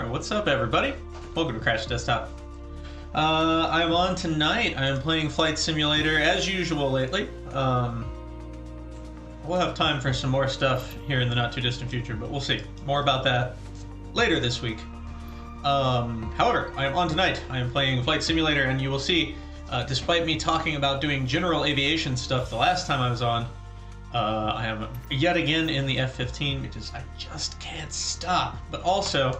What's up, everybody? Welcome to Crash Desktop. I'm on tonight. I'm playing Flight Simulator as usual lately. We'll have time for some more stuff here in the not too distant future, but we'll see. More about that later this week. However, I am on tonight. I am playing Flight Simulator, and you will see, despite me talking about doing general aviation stuff the last time I was on, I am yet again in the F-15 because I just can't stop. But also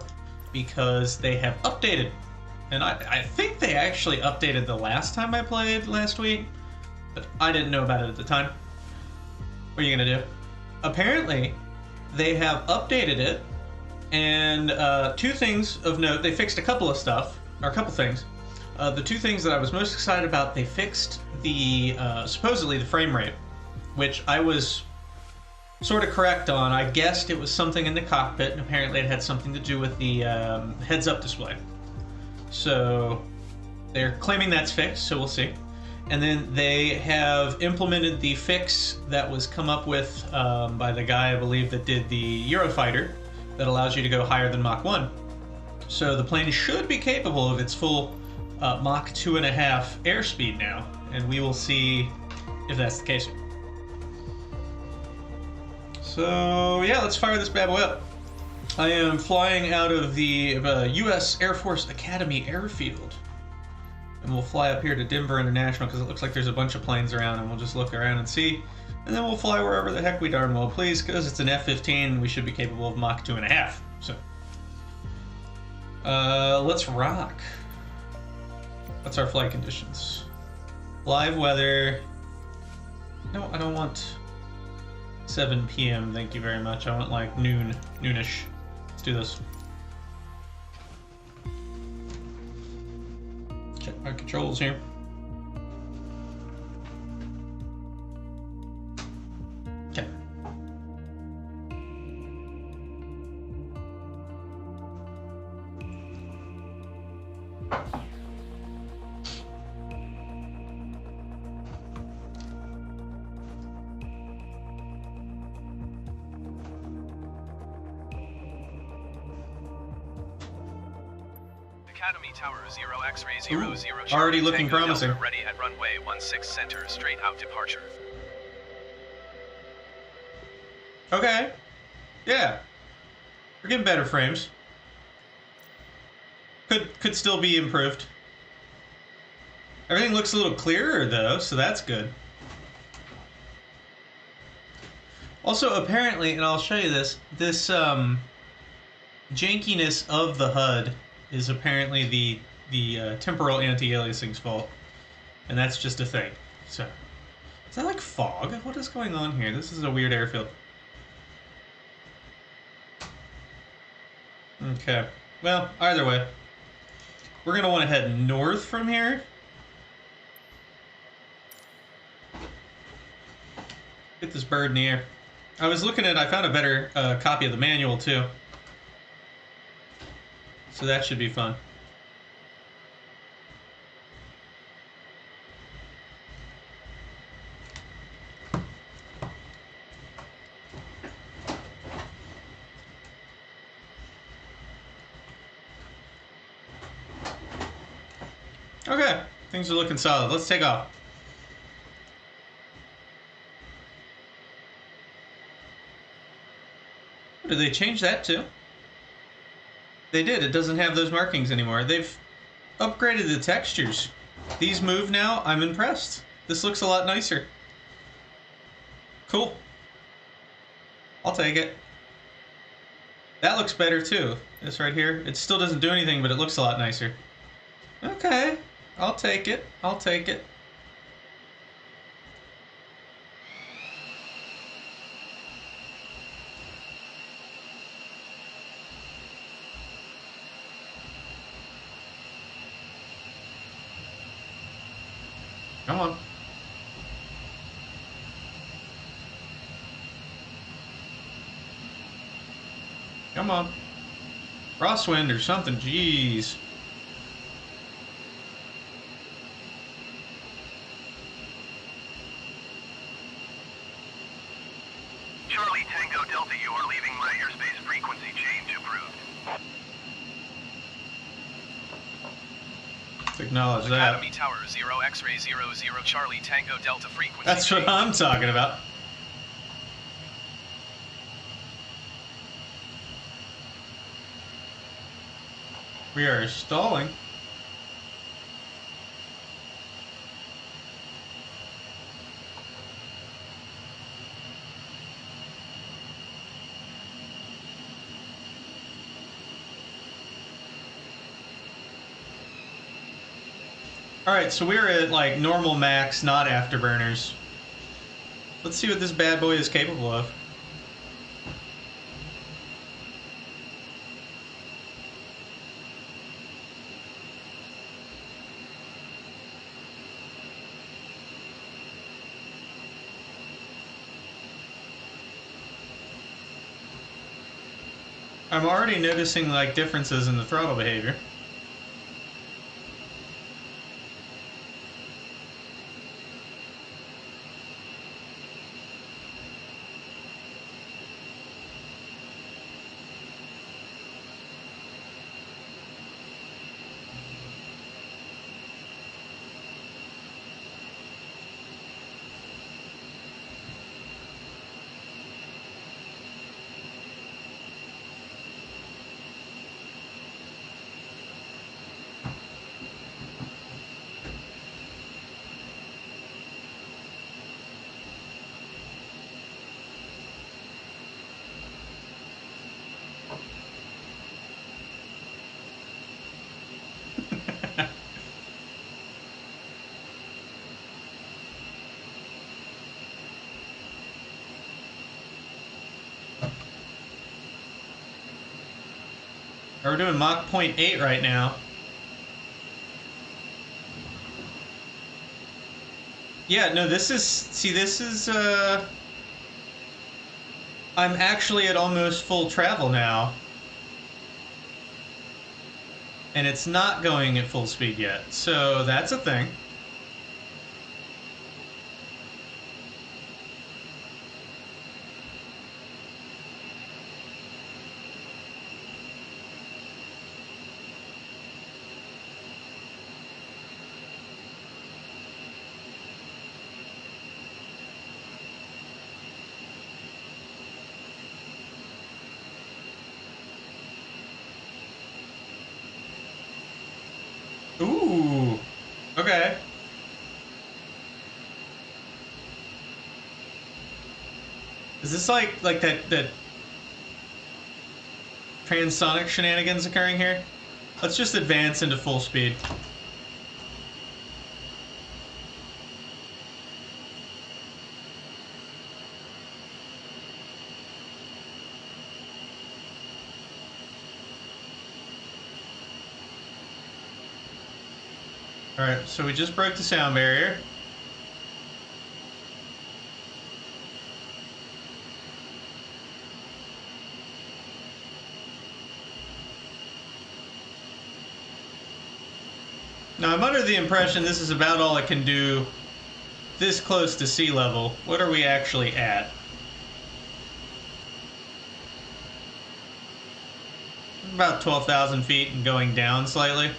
because they have updated. And I think they actually updated the last time I played last week, but I didn't know about it at the time. What are you going to do? Apparently, they have updated it, and two things of note. They fixed a couple of stuff, or a couple things. The two things that I was most excited about, they fixed the, supposedly the frame rate, which I was sort of correct on. I guessed it was something in the cockpit, and apparently it had something to do with the heads-up display. So they're claiming that's fixed, so we'll see. And then they have implemented the fix that was come up with by the guy, I believe, that did the Eurofighter, that allows you to go higher than Mach 1. So the plane should be capable of its full Mach 2.5 airspeed now, and we will see if that's the case. So yeah, let's fire this bad boy up. I am flying out of the U.S. Air Force Academy Airfield. And we'll fly up here to Denver International because it looks like there's a bunch of planes around, and we'll just look around and see. And then we'll fly wherever the heck we darn well please, because it's an F-15 and we should be capable of Mach 2.5. So, let's rock. What's our flight conditions? Live weather. No, I don't want 7 p.m. Thank you very much. I want like noonish. Let's do this. Check my controls here. Okay. Academy Tower 0 X-ray 00 already looking Tango promising. Delta ready at runway 16 center, straight out departure. Okay. Yeah. We're getting better frames. Could still be improved. Everything looks a little clearer though, so that's good. Also, apparently, and I'll show you this jankiness of the HUD is apparently the temporal anti-aliasing's fault, and that's just a thing. So, is that like fog? What is going on here? This is a weird airfield. Okay, well, either way, we're gonna want to head north from here. Get this bird in the air. I was looking at, I found a better copy of the manual too. So that should be fun. Okay, things are looking solid. Let's take off. Did they change that too? They did. It doesn't have those markings anymore. They've upgraded the textures. These move now. I'm impressed. This looks a lot nicer. Cool. I'll take it. That looks better too. This right here. It still doesn't do anything, but it looks a lot nicer. Okay. I'll take it. I'll take it. Come on. Come on. Crosswind or something, jeez. Charlie Tango Delta, you are leaving my airspace. Frequency change approved. Acknowledge that. Academy Tower 0 X-ray 00 Charlie Tango Delta frequency. That's what I'm talking about. We are stalling. Alright, so we're at like normal max, not afterburners. Let's see what this bad boy is capable of. I'm already noticing like differences in the throttle behavior. We're doing Mach 0.8 right now. Yeah, no, this is, see, this is, I'm actually at almost full travel now. And it's not going at full speed yet, so that's a thing. Ooh, okay. Is this like that transonic shenanigans occurring here? Let's just advance into full speed. Alright, so we just broke the sound barrier. Now I'm under the impression this is about all it can do this close to sea level. What are we actually at? About 12,000 feet and going down slightly.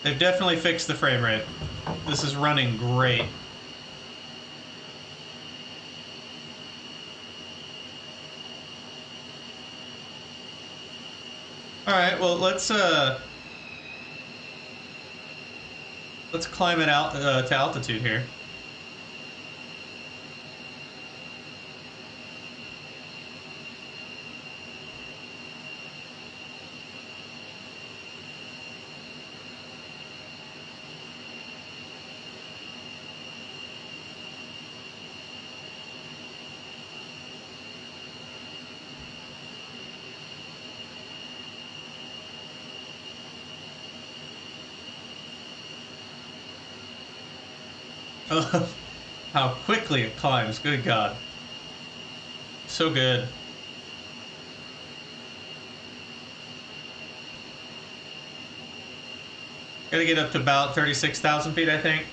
They've definitely fixed the frame rate. This is running great. Alright, well let's climb it out to altitude here. Oh, how quickly it climbs, good God. So good. Gotta get up to about 36,000 feet, I think.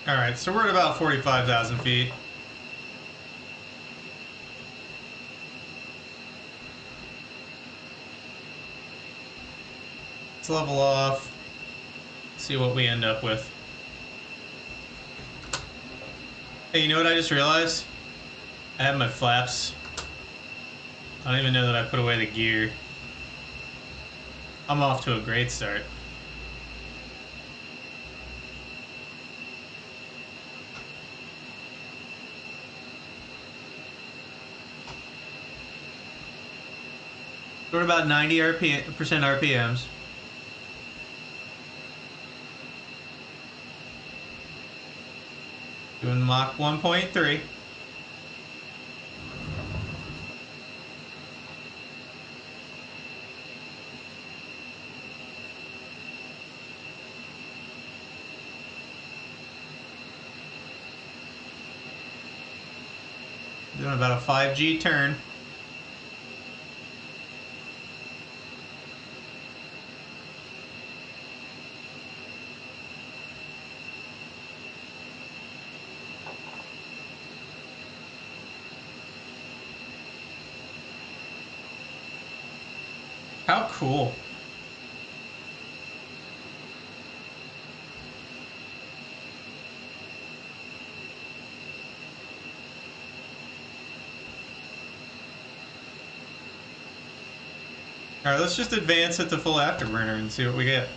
Alright, so we're at about 45,000 feet. Let's level off. See what we end up with. Hey, you know what I just realized? I have my flaps. I don't even know that I put away the gear. I'm off to a great start. We're at about 90% RPMs. Doing Mach 1.3. Doing about a 5G turn. How cool. Alright, let's just advance at the full afterburner and see what we get.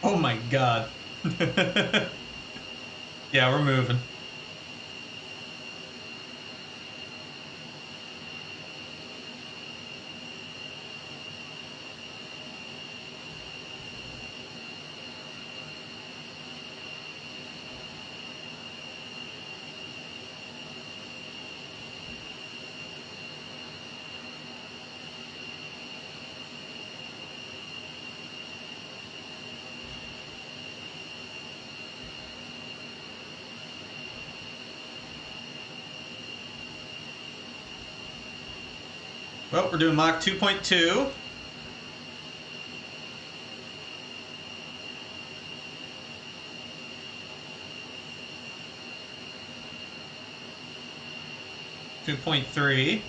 Oh my god. Yeah, we're moving. Well, we're doing Mach 2.2. Two 2.3.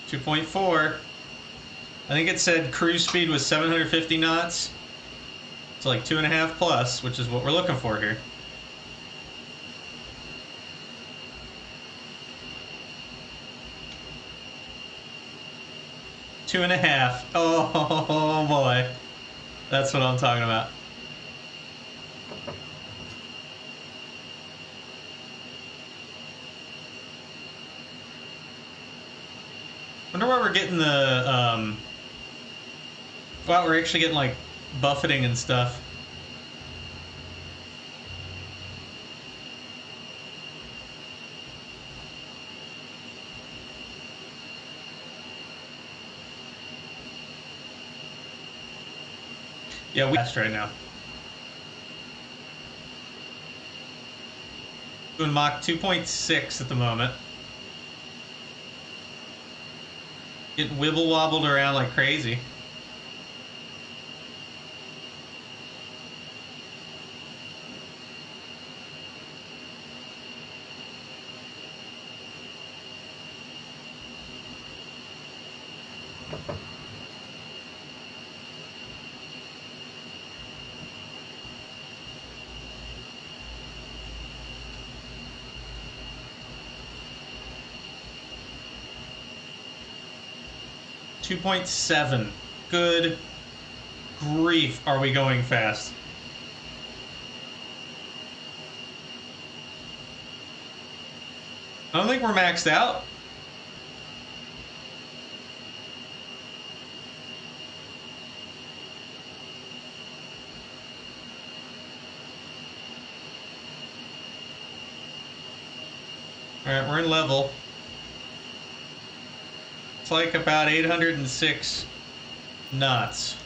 Two 2.4. I think it said cruise speed was 750 knots. It's like 2.5 plus, which is what we're looking for here. Two and a half. Oh boy. That's what I'm talking about. Wonder why we're getting the, wow, we're actually getting like buffeting and stuff. Yeah, we're fast right now. Doing Mach 2.6 at the moment. Getting wibble wobbled around like crazy. Two 2.7. Good grief, are we going fast? I don't think we're maxed out. Alright, we're in level. It's like about 806 knots.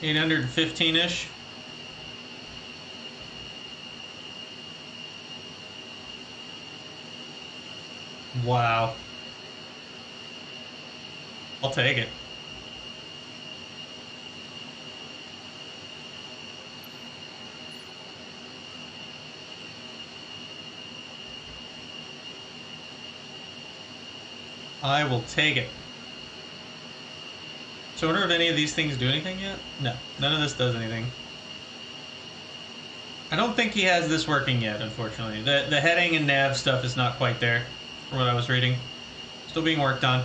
$815-ish. Wow. I'll take it. I will take it. So I wonder if any of these things do anything yet? No, none of this does anything. I don't think he has this working yet, unfortunately. The heading and nav stuff is not quite there, from what I was reading. Still being worked on.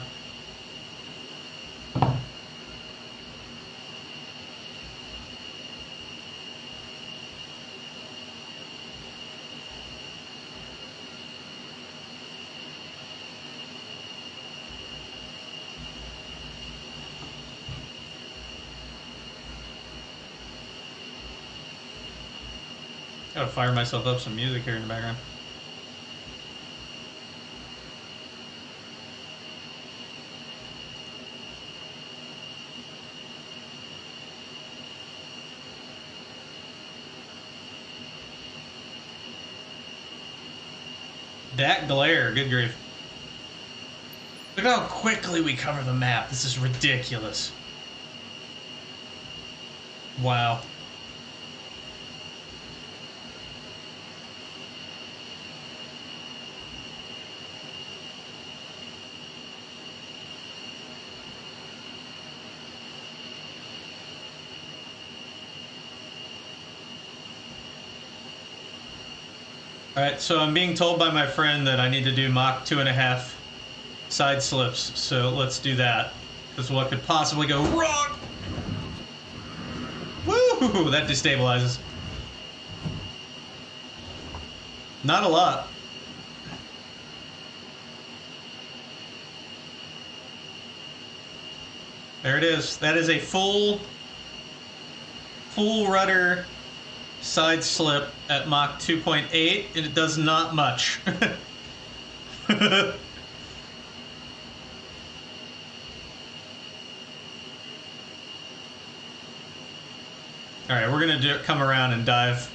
Gotta fire myself up some music here in the background. That glare, good grief. Look how quickly we cover the map. This is ridiculous. Wow. Alright, so I'm being told by my friend that I need to do Mach 2.5 side slips, so let's do that. Because what could possibly go wrong? Woo! That destabilizes. Not a lot. There it is. That is a full rudder side slip at Mach 2.8, and it does not much. Alright, we're gonna come around and dive.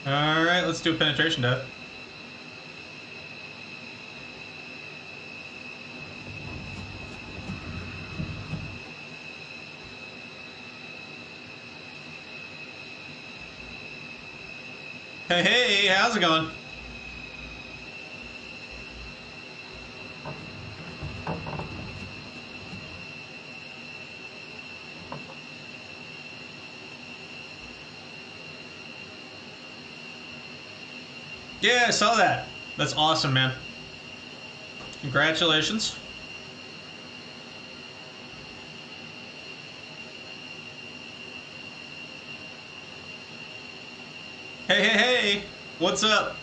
Alright, let's do a penetration dive. Hey, hey, how's it going? Yeah, I saw that. That's awesome, man. Congratulations. Hey, hey, hey! What's up?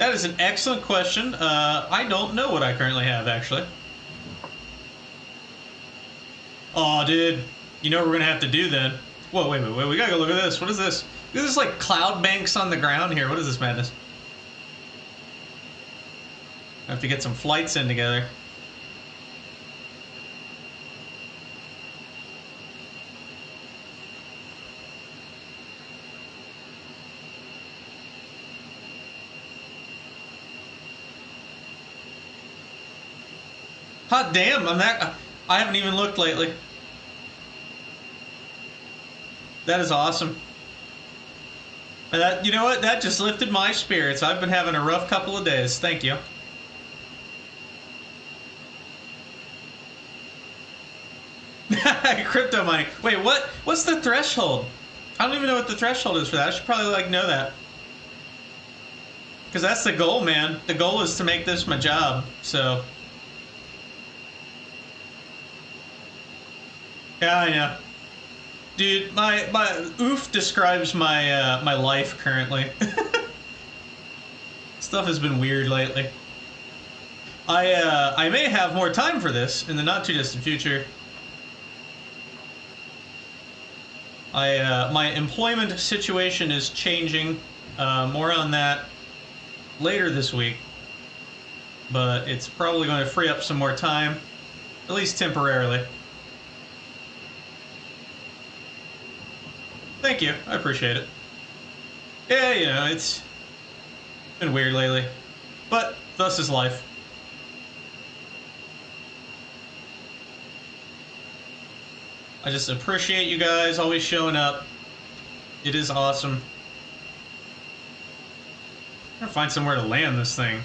That is an excellent question. I don't know what I currently have, actually. Oh, dude. You know what we're going to have to do then? Whoa, wait. We got to go look at this. What is this? This is like cloud banks on the ground here. What is this madness? I have to get some flights in together. Hot damn, I haven't even looked lately. That is awesome. And that, you know what? That just lifted my spirits. I've been having a rough couple of days. Thank you. Crypto mining. Wait, what's the threshold? I don't even know what the threshold is for that. I should probably like know that. Because that's the goal, man. The goal is to make this my job. So yeah, I know. Dude, my oof describes my my life currently. Stuff has been weird lately. I may have more time for this in the not too distant future. My employment situation is changing. More on that later this week. But it's probably going to free up some more time, at least temporarily. Thank you. I appreciate it. Yeah, you know, it's been weird lately. But thus is life. I just appreciate you guys always showing up. It is awesome. I'm gonna find somewhere to land this thing.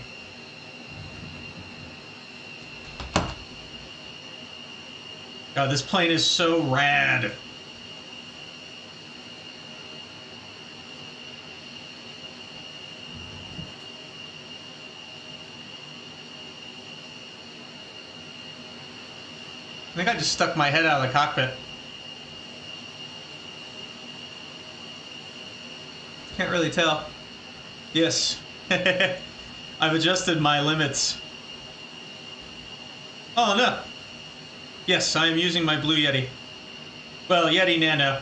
God, this plane is so rad. I think I just stuck my head out of the cockpit. Can't really tell. Yes. I've adjusted my limits. Oh, no. Yes, I am using my Blue Yeti. Well, Yeti Nano.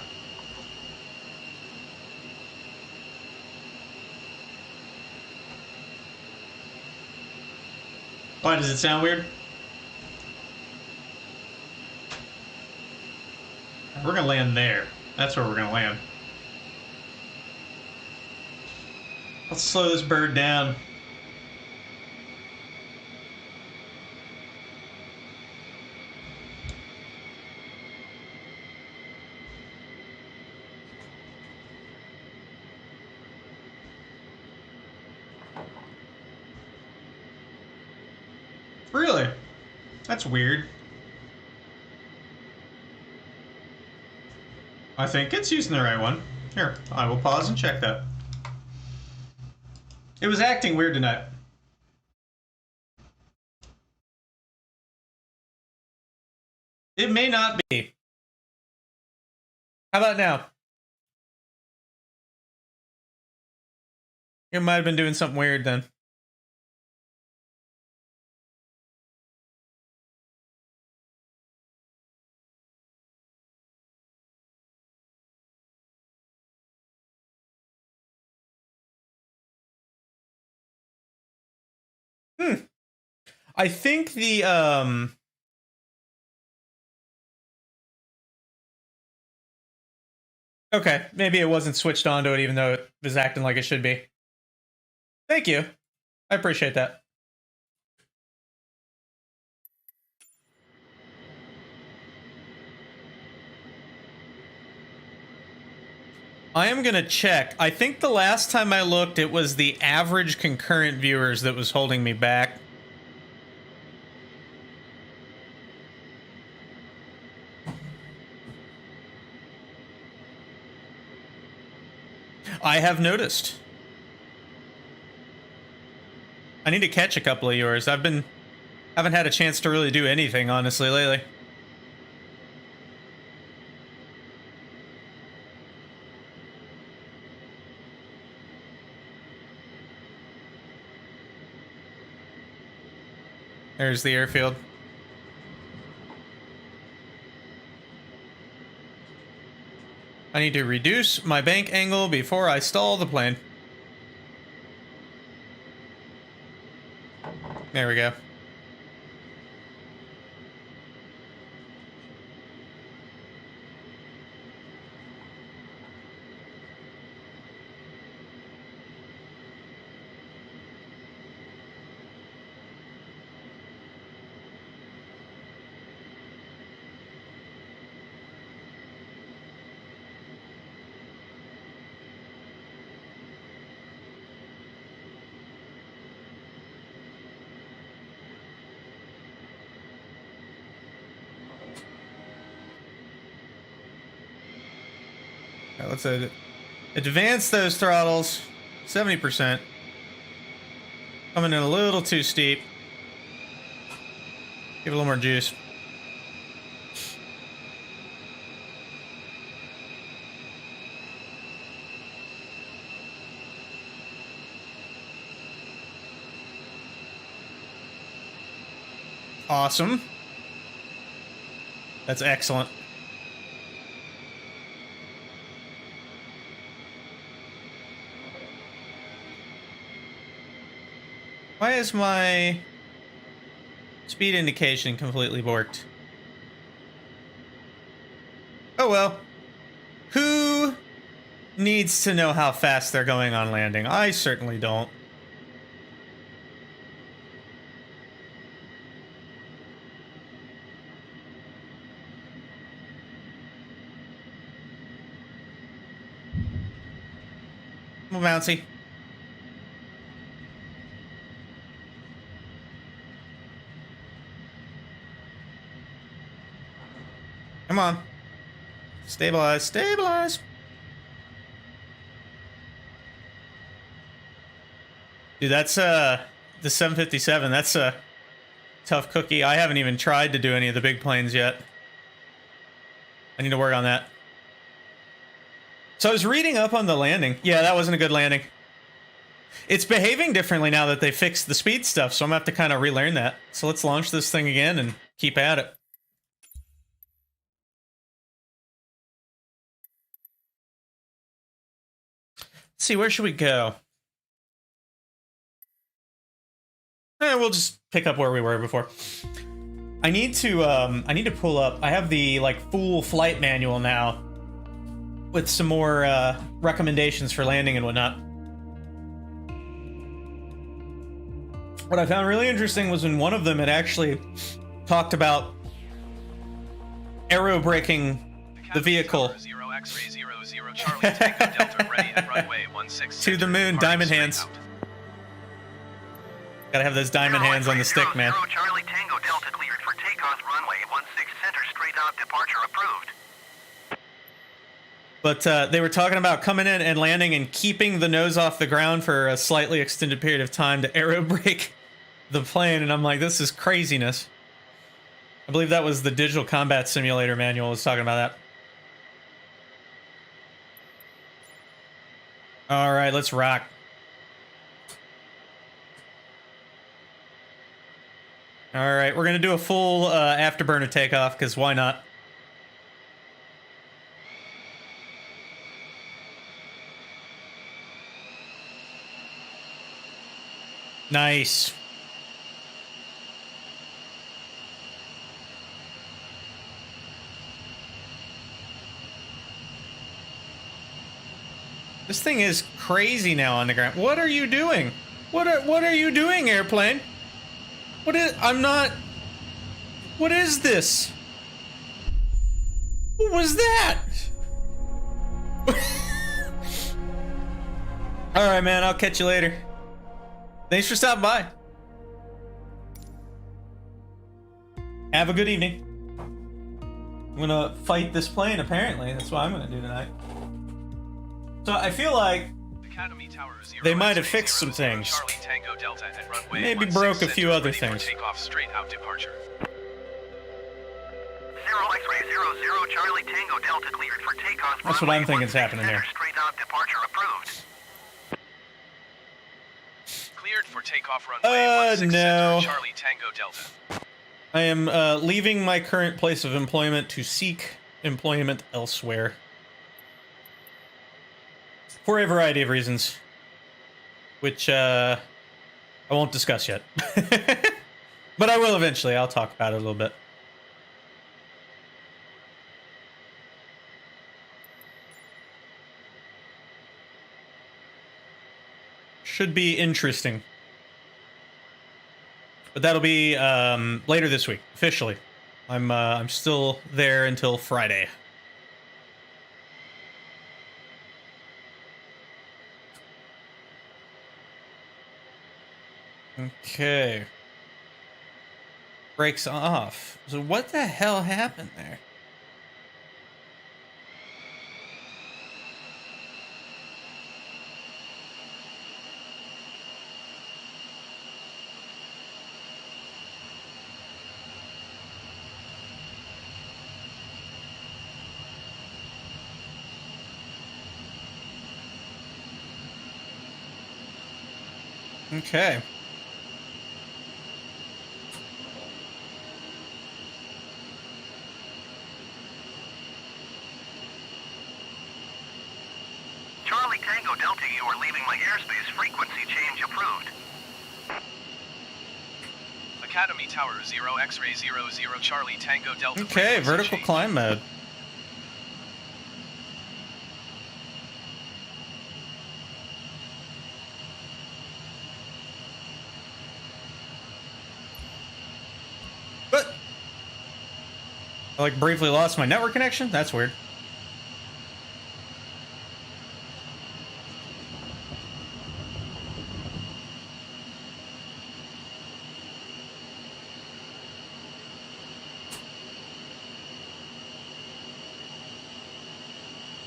Why, does it sound weird? We're gonna land there. That's where we're gonna land. Let's slow this bird down. Really? That's weird. I think it's using the right one. Here, I will pause and check that. It was acting weird tonight. It may not be. How about now? It might have been doing something weird then. I think the okay, maybe it wasn't switched on to it even though it was acting like it should be. Thank you. I appreciate that. I am going to check. I think the last time I looked, it was the average concurrent viewers that was holding me back. I have noticed. I need to catch a couple of yours. Haven't had a chance to really do anything, honestly, lately. There's the airfield. I need to reduce my bank angle before I stall the plane. There we go. Right, let's advance those throttles. 70%. Coming in a little too steep. Give it a little more juice. Awesome. That's excellent. Why is my speed indication completely borked? Oh well. Who needs to know how fast they're going on landing? I certainly don't. I'm bouncy. Come on. Stabilize, stabilize. Dude, that's the 757. That's a tough cookie. I haven't even tried to do any of the big planes yet. I need to work on that. So I was reading up on the landing. Yeah, that wasn't a good landing. It's behaving differently now that they fixed the speed stuff, so I'm gonna have to kind of relearn that. So let's launch this thing again and keep at it. Let's see, where should we go? We'll just pick up where we were before. I need to pull up. I have the full flight manual now with some more recommendations for landing and whatnot. What I found really interesting was in one of them it actually talked about aerobraking the vehicle to the moon. Diamond hands. Gotta have those diamond hands on the stick, man. Charlie Tango Delta cleared for takeoff runway 16 center straight out departure approved. But they were talking about coming in and landing and keeping the nose off the ground for a slightly extended period of time to aerobrake the plane, and I'm like, this is craziness. I believe that was the Digital Combat Simulator manual was talking about that. All right, let's rock. All right, we're gonna do a full afterburner takeoff because why not? Nice. This thing is crazy now on the ground. What are you doing? What are you doing, airplane? What is... I'm not... What is this? What was that? Alright, man. I'll catch you later. Thanks for stopping by. Have a good evening. I'm gonna fight this plane, apparently. That's what I'm gonna do tonight. So I feel like they might have fixed some things. Maybe broke a few other things. That's what I'm thinking is happening here. Cleared for takeoff runway 16 no. center, Charlie Tango Delta. I am leaving my current place of employment to seek employment elsewhere. For a variety of reasons. Which, I won't discuss yet. But I will eventually. I'll talk about it a little bit. Should be interesting. But that'll be later this week, officially. I'm still there until Friday. Okay. Breaks off. So what the hell happened there? Okay. Charlie Tango Delta, you are leaving my airspace. Frequency change approved. Academy Tower 0 X-ray 00 Charlie Tango Delta. Okay, vertical change. climb mode. But I like briefly lost my network connection. That's weird.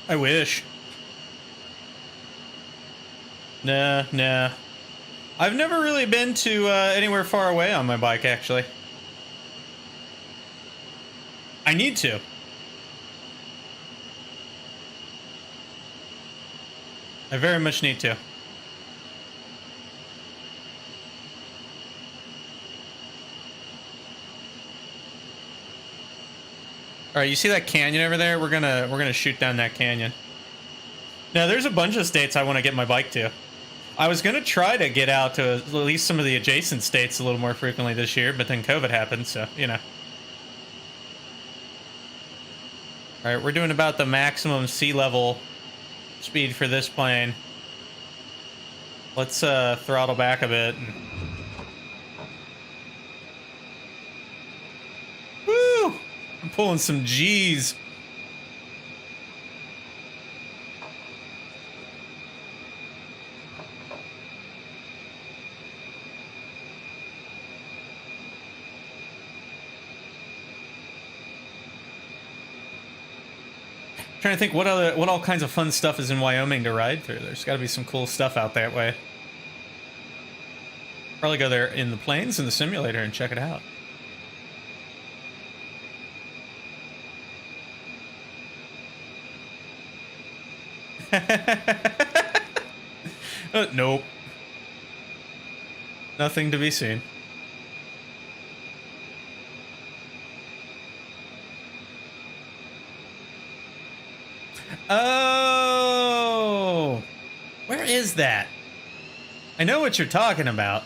I wish. Nah. I've never really been to anywhere far away on my bike, actually. I need to. I very much need to. All right, you see that canyon over there? We're gonna shoot down that canyon. Now, there's a bunch of states I want to get my bike to. I was gonna try to get out to at least some of the adjacent states a little more frequently this year, but then COVID happened, so you know. All right, we're doing about the maximum sea level speed for this plane. Let's throttle back a bit. Woo! I'm pulling some G's. Trying to think what all kinds of fun stuff is in Wyoming to ride through. There's got to be some cool stuff out that way. Probably go there in the planes in the simulator and check it out. Nope. Nothing to be seen. Oh, where is that? I know what you're talking about.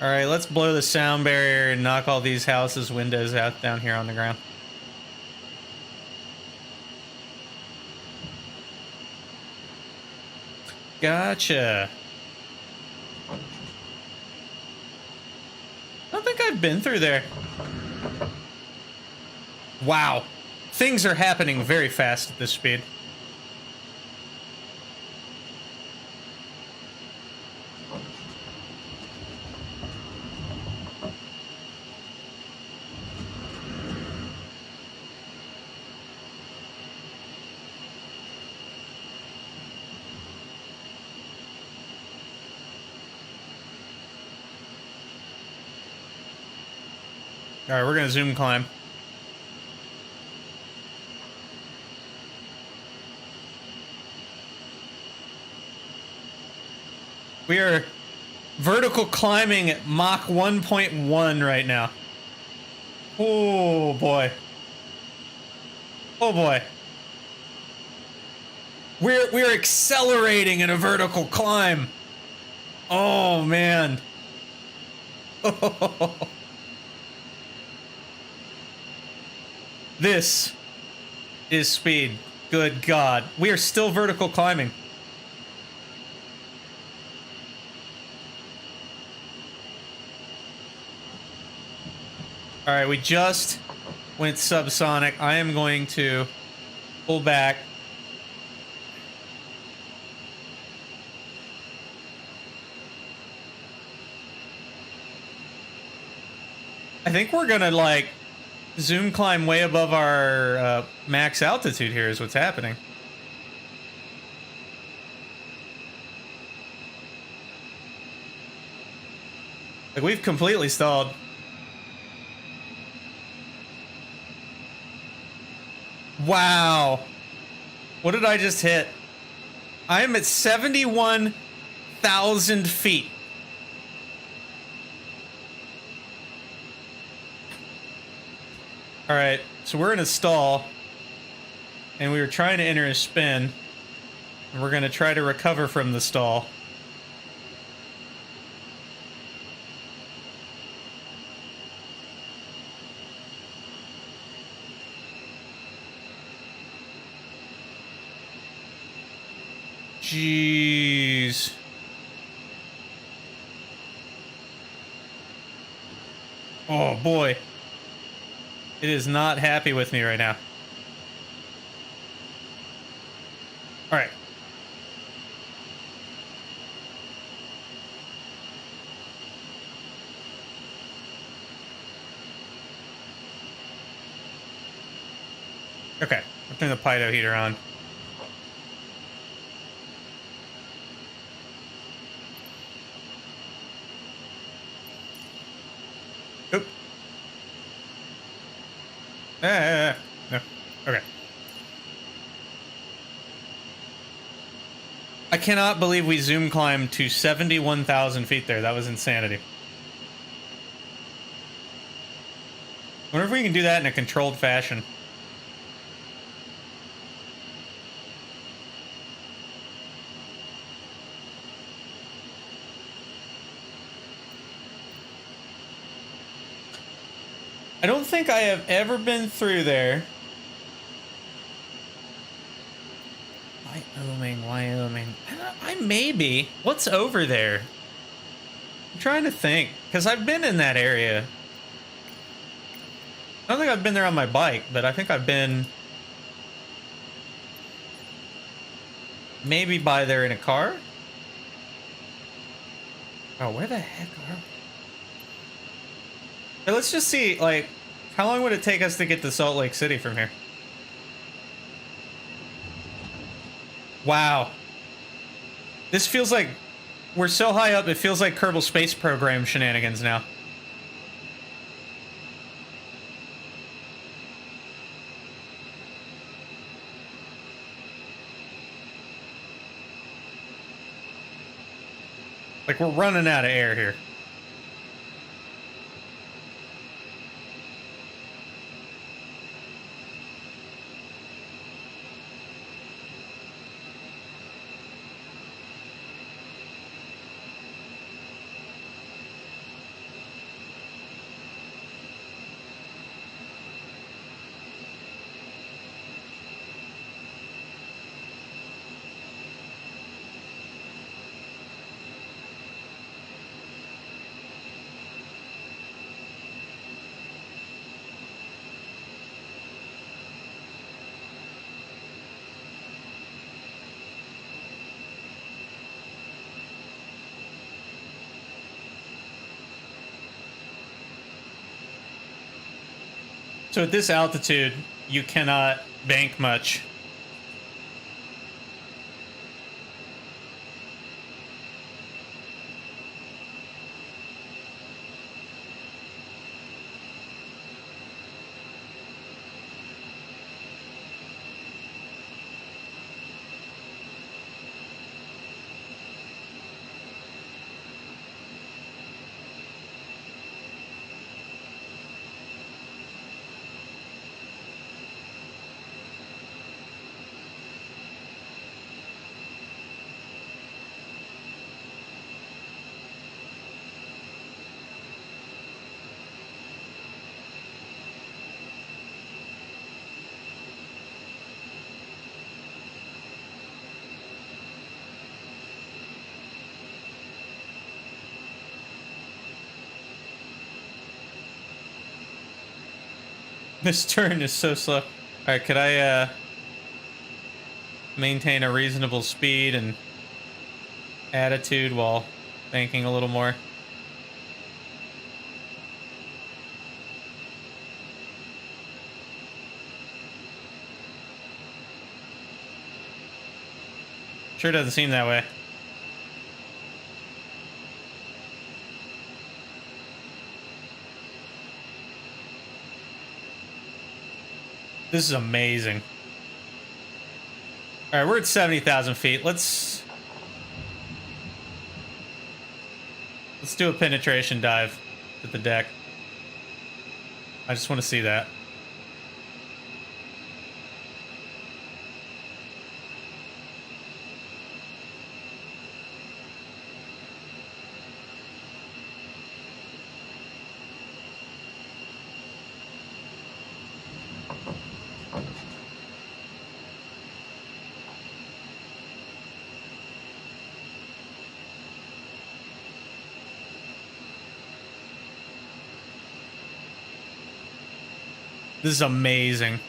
All right, let's blow the sound barrier and knock all these houses' windows out down here on the ground. Gotcha. I don't think I've been through there. Wow. Things are happening very fast at this speed. All right, we're gonna zoom climb. We are vertical climbing at Mach 1.1 right now. Oh boy. Oh boy. We're accelerating in a vertical climb. Oh man. This is speed. Good God. We are still vertical climbing. All right, we just went subsonic. I am going to pull back. I think we're gonna like zoom climb way above our max altitude here is what's happening. Like we've completely stalled. Wow. What did I just hit? I am at 71,000 feet. All right, so we're in a stall, and we were trying to enter a spin, and we're going to try to recover from the stall. Jeez. Oh boy. It is not happy with me right now. All right. Okay, I'll turn the pitot heater on. Oop. No. Okay. I cannot believe we zoom climbed to 71,000 feet there. That was insanity. Wonder if we can do that in a controlled fashion. I don't think I have ever been through there. Wyoming. I may be. What's over there? I'm trying to think, because I've been in that area. I don't think I've been there on my bike, but I think I've been maybe by there in a car. Oh, where the heck are we? Hey, let's just see, like, how long would it take us to get to Salt Lake City from here? Wow. This feels like we're so high up, it feels like Kerbal Space Program shenanigans now. Like, we're running out of air here. So at this altitude, you cannot bank much. This turn is so slow. Alright, could I maintain a reasonable speed and attitude while banking a little more? Sure doesn't seem that way. This is amazing. All right, we're at 70,000 feet. Let's do a penetration dive to the deck. I just want to see that. This is amazing.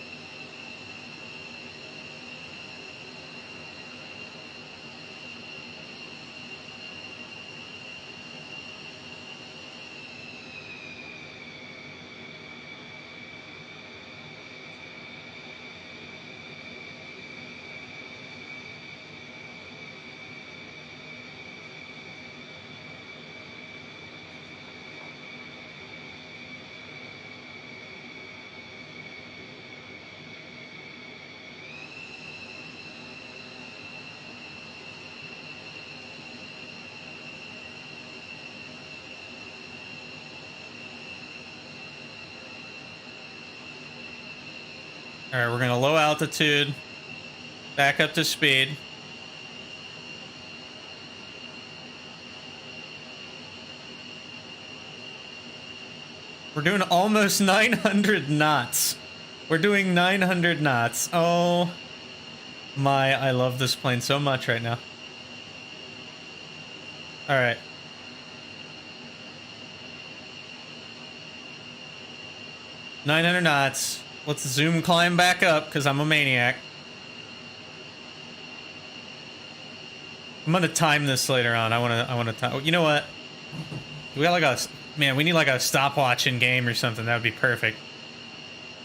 All right, we're gonna low altitude, back up to speed. We're doing almost 900 knots. We're doing 900 knots. Oh my, I love this plane so much right now. All right. "900 knots. Let's zoom climb back up because I'm a maniac. I'm gonna time this later on. I wanna time. You know what? We got like a man. We need like a stopwatch in game or something. That would be perfect.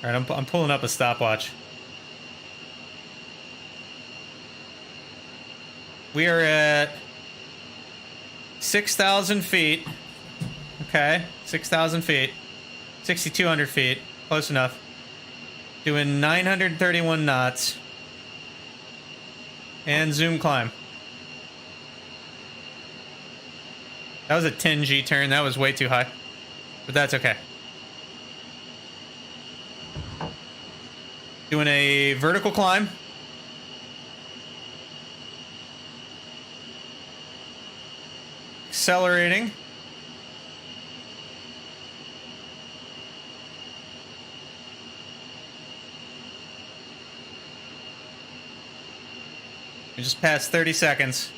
All right, I'm pulling up a stopwatch. We are at 6,000 feet. Okay, 6,000 feet. 6,200 feet. Close enough. Doing 931 knots. And zoom climb. That was a 10G turn. That was way too high. But that's okay. Doing a vertical climb. Accelerating. We just passed 30 seconds.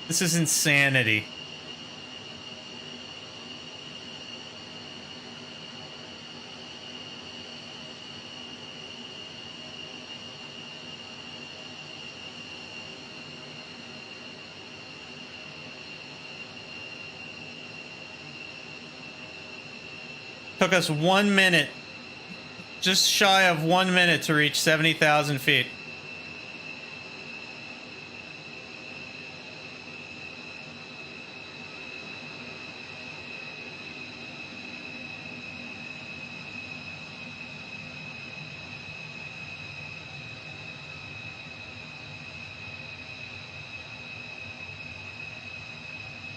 This is insanity. Took us 1 minute, just shy of 1 minute to reach 70,000 feet.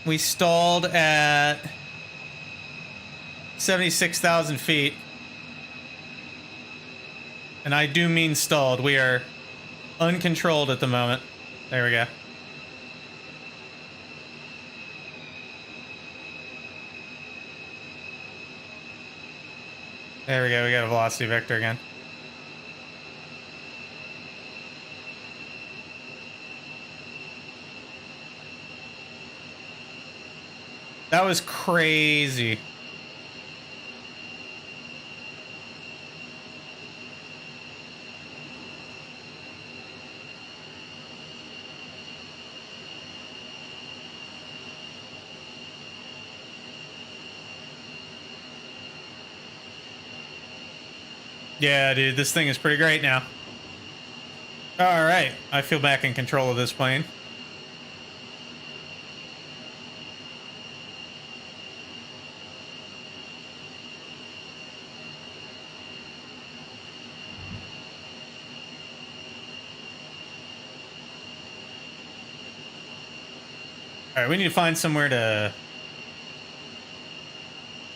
We stalled at 76,000 feet. And I do mean stalled. We are uncontrolled at the moment. There we go. There we go. We got a velocity vector again. That was crazy. Yeah, dude, this thing is pretty great now. All right, I feel back in control of this plane. All right, we need to find somewhere to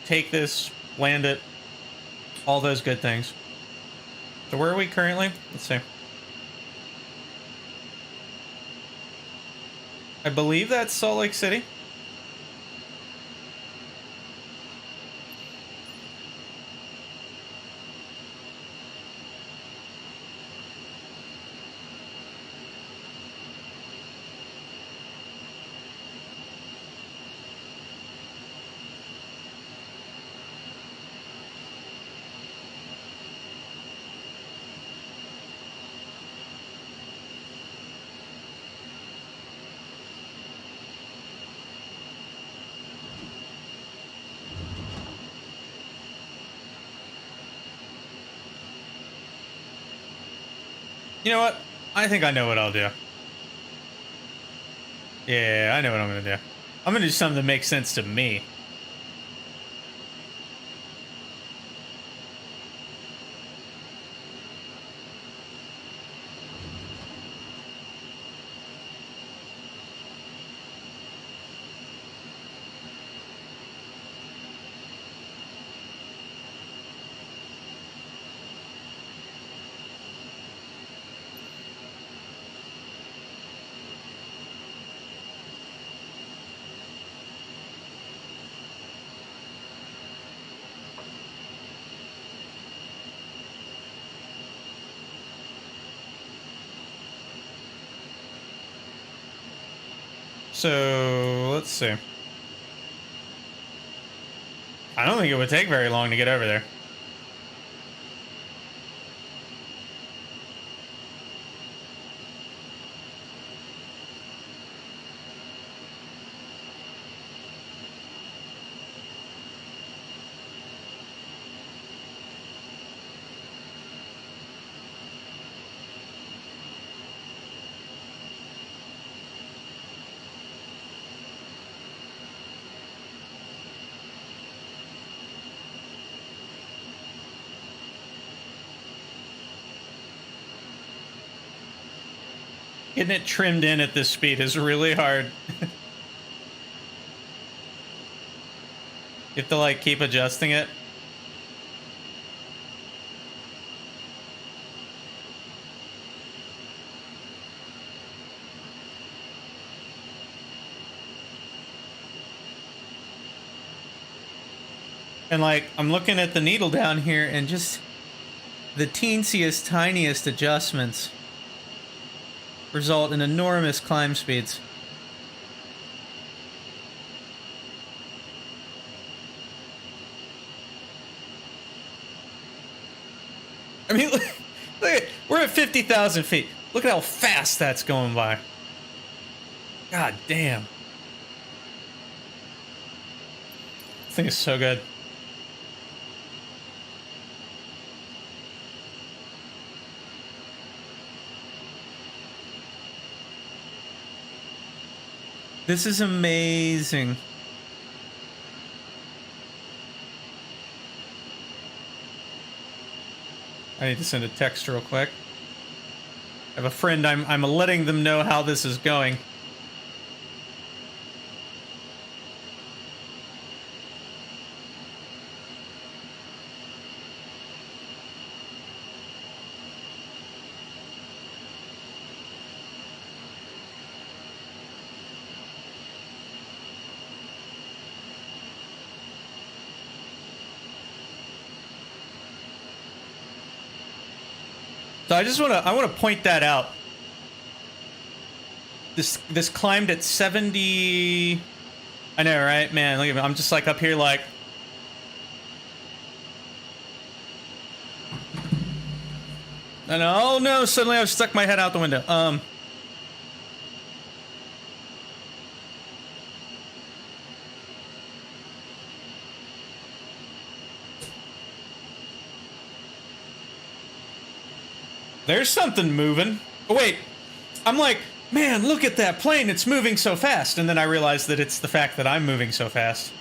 take this, land it, all those good things. So where are we currently? Let's see. I believe that's Salt Lake City. You know what? I think I know what I'll do. Yeah, I know what I'm gonna do. I'm gonna do something that makes sense to me. So, let's see. I don't think it would take very long to get over there. Getting it trimmed in at this speed is really hard. You have to, like, keep adjusting it. And, like, I'm looking at the needle down here, and just the teensiest, tiniest adjustments result in enormous climb speeds. I mean, look at, we're at 50,000 feet. Look at how fast that's going by. God damn. This thing is so good. This is amazing. I need to send a text real quick. I have a friend, I'm letting them know how this is going. So I want to point that out. This climbed at 70 I know, right? Man, look at me. I'm just like up here like... And oh no, suddenly I've stuck my head out the window. There's something moving. Oh, wait. I'm like, man, look at that plane. It's moving so fast. And then I realize that it's the fact that I'm moving so fast.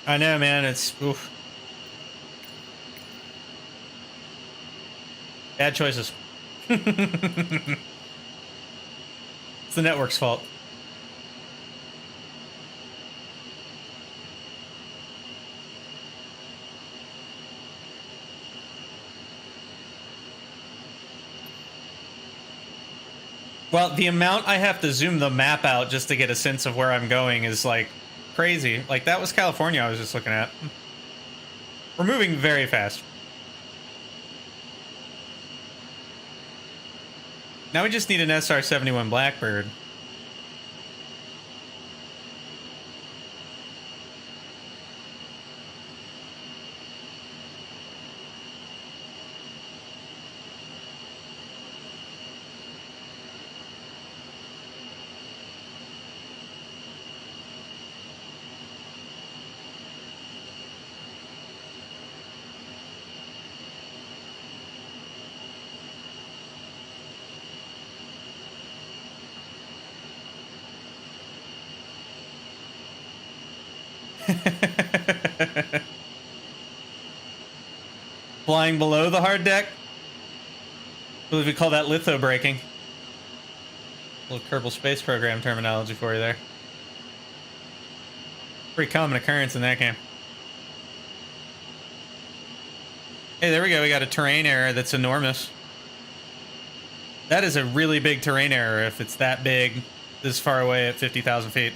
I know, man. It's oof. Bad choices. It's the network's fault. Well, the amount I have to zoom the map out just to get a sense of where I'm going is like crazy. Like that was California I was just looking at. We're moving very fast. Now we just need an SR-71 Blackbird. Flying below the hard deck? I believe we call that litho braking. Little Kerbal Space Program terminology for you there. Pretty common occurrence in that game. Hey, there we go. We got a terrain error that's enormous. That is a really big terrain error if it's that big this far away at 50,000 feet.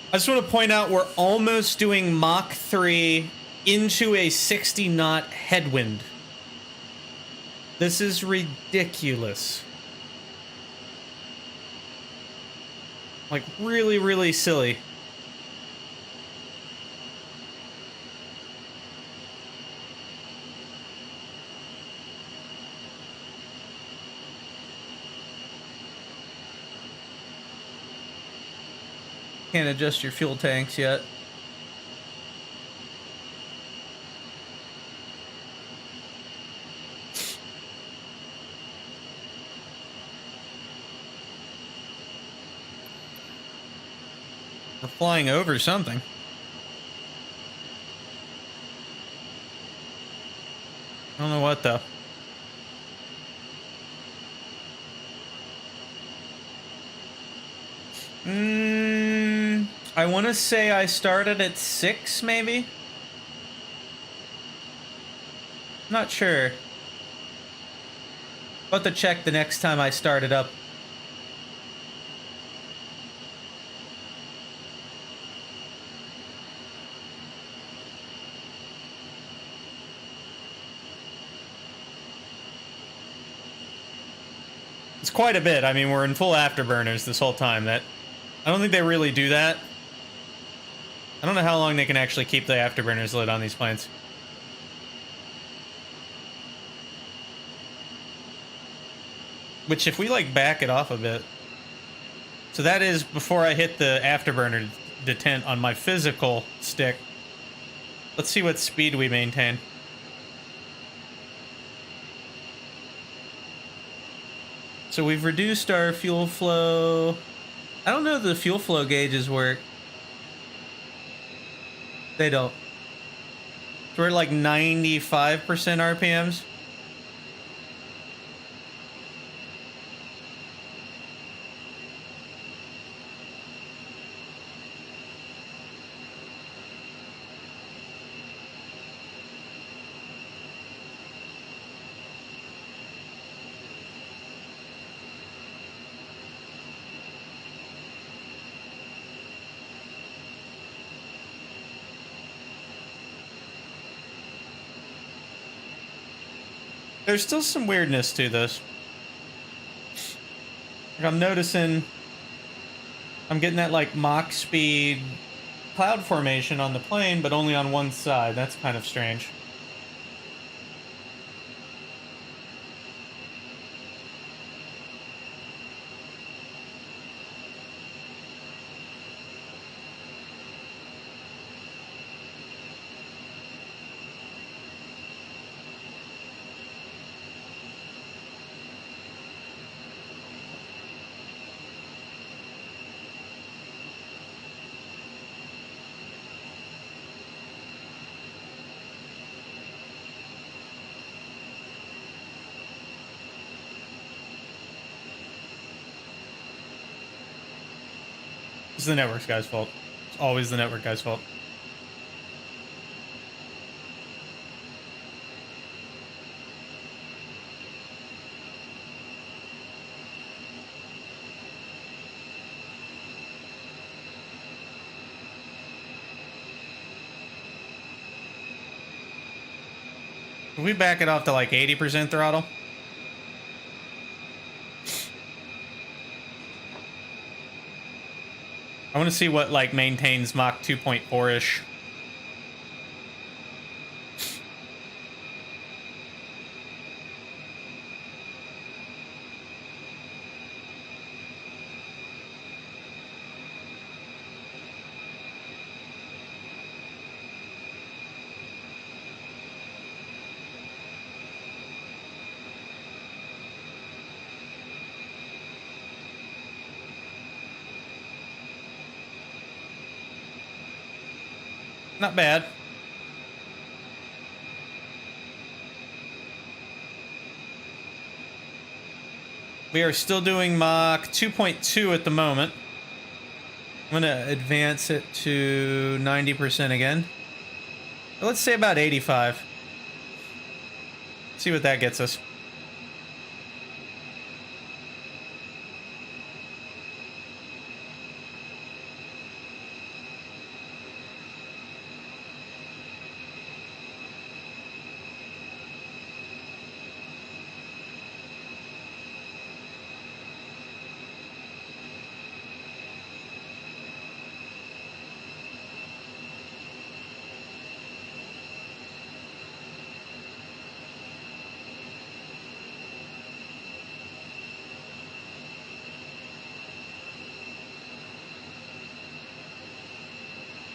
I just want to point out we're almost doing Mach 3 into a 60 knot headwind. This is ridiculous. Like really, really silly. Can't adjust your fuel tanks yet. We're flying over something. I don't know what though. I want to say I started at 6, maybe? Not sure. I'll have to check the next time I start it up. It's quite a bit. I mean, we're in full afterburners this whole time. I don't think they really do that. I don't know how long they can actually keep the afterburners lit on these planes. Which, if we, like, back it off a bit... So that is before I hit the afterburner detent on my physical stick. Let's see what speed we maintain. So we've reduced our fuel flow... I don't know if the fuel flow gauges work. They don't. So we're at like 95% RPMs. There's still some weirdness to this. Like I'm noticing I'm getting that like Mach speed cloud formation on the plane, but only on one side. That's kind of strange. It's the network guy's fault. It's always the network guy's fault. Can we back it off to like 80% throttle? I want to see what like maintains Mach 2.4-ish. Not bad. We are still doing Mach 2.2 at the moment. I'm going to advance it to 90% again. Let's say about 85. See what that gets us.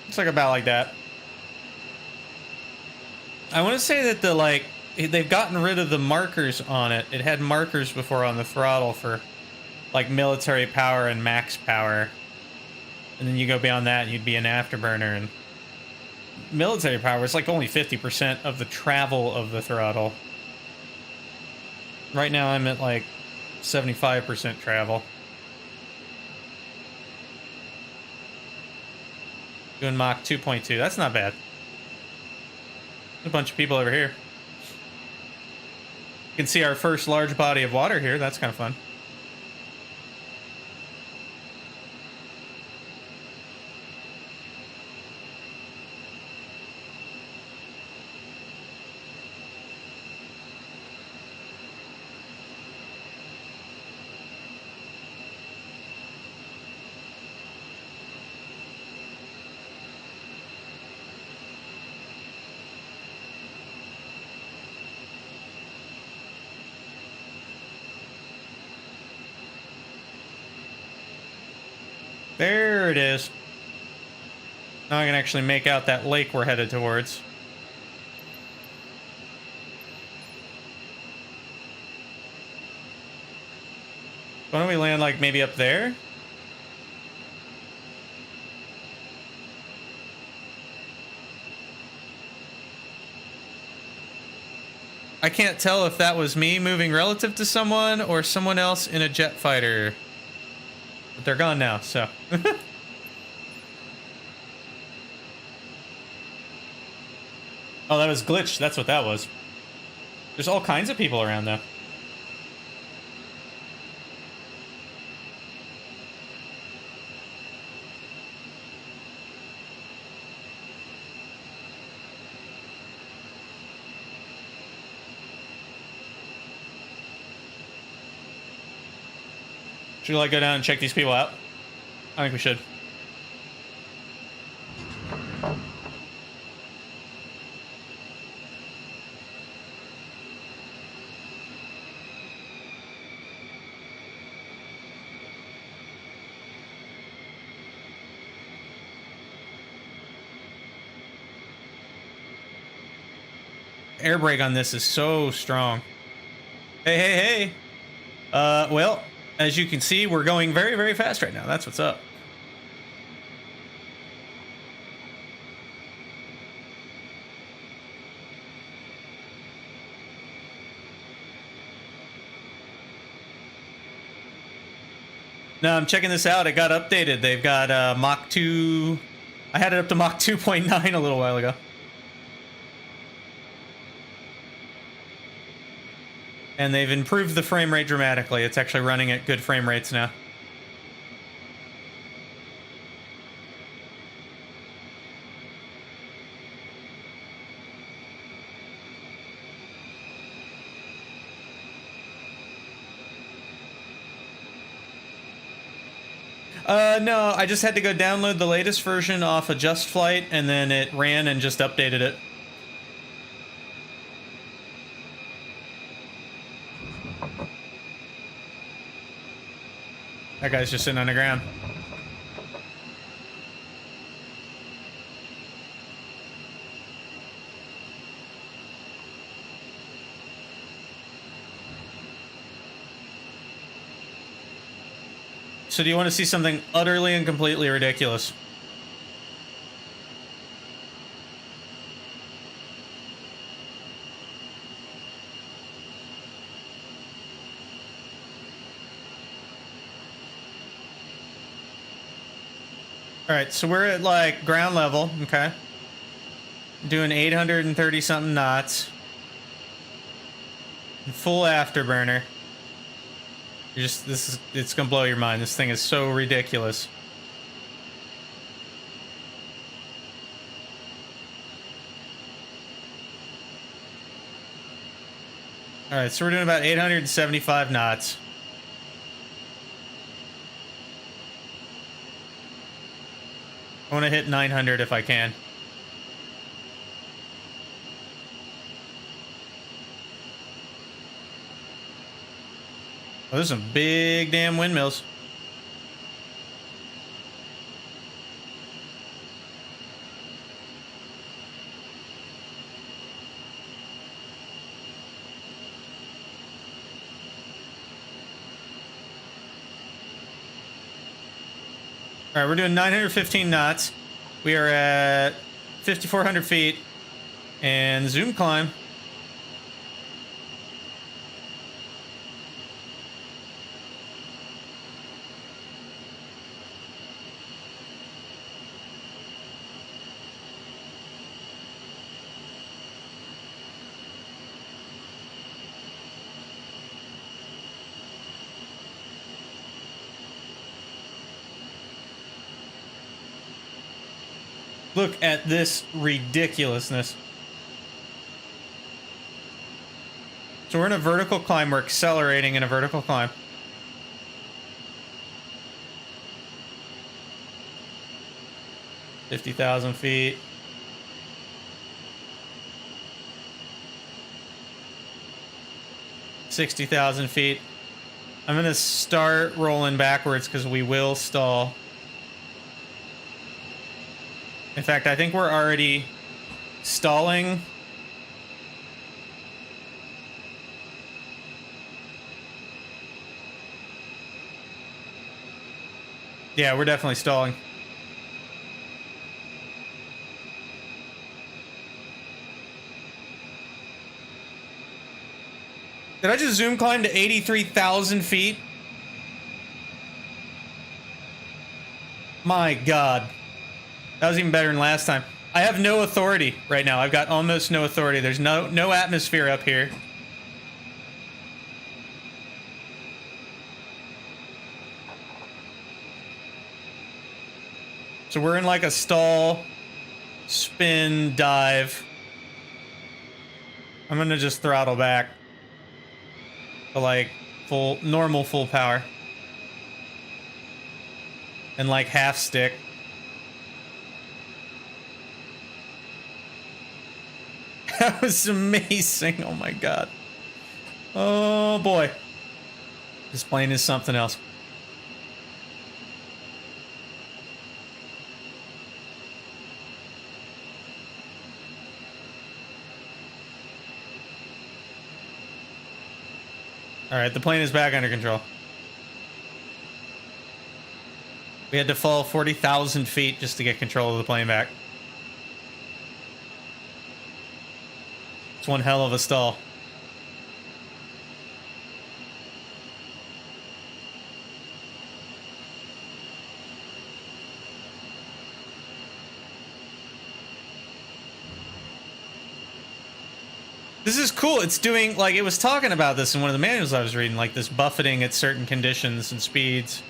Looks like about like that. I want to say that the like they've gotten rid of the markers on it. It had markers before on the throttle for like military power and max power. And then you go beyond that and you'd be an afterburner, and military power is like only 50% of the travel of the throttle. Right now I'm at like 75% travel. Doing Mach 2.2. That's not bad. A bunch of people over here. You can see our first large body of water here. That's kind of fun. There it is. Now I can actually make out that lake we're headed towards. Why don't we land like maybe up there? I can't tell if that was me moving relative to someone or someone else in a jet fighter. But they're gone now, so. Oh, that was glitched. That's what that was. There's all kinds of people around, though. Should we like go down and check these people out? I think we should. Air brake on this is so strong. Hey, hey, hey. Well, as you can see, we're going very, very fast right now. That's what's up. No, I'm checking this out. It got updated. They've got Mach 2. I had it up to Mach 2.9 a little while ago. And they've improved the frame rate dramatically. It's actually running at good frame rates now. No, I just had to go download the latest version off of Just Flight, and then it ran and just updated it. That guy's just sitting on the ground. So do you want to see something utterly and completely ridiculous? All right, so we're at like ground level, okay? Doing 830 something knots. Full afterburner. It's gonna blow your mind. This thing is so ridiculous. All right, so we're doing about 875 knots. I want to hit 900 if I can. Oh, there's some big damn windmills. All right, we're doing 915 knots. We are at 5,400 feet and zoom climb. Look at this ridiculousness. So we're in a vertical climb. We're accelerating in a vertical climb. $50,000 feet. $60,000 feet. I'm going to start rolling backwards because we will stall. In fact, I think we're already stalling. Yeah, we're definitely stalling. Did I just zoom climb to 83,000 feet? My God. That was even better than last time. I have no authority right now. I've got almost no authority. There's no atmosphere up here. So we're in like a stall, spin, dive. I'm gonna just throttle back to like normal full power. and like half stick. That was amazing. Oh my god. Oh boy. This plane is something else. Alright, the plane is back under control. We had to fall 40,000 feet just to get control of the plane back. It's one hell of a stall. This is cool. It's doing, like, it was talking about this in one of the manuals I was reading, like this buffeting at certain conditions and speeds.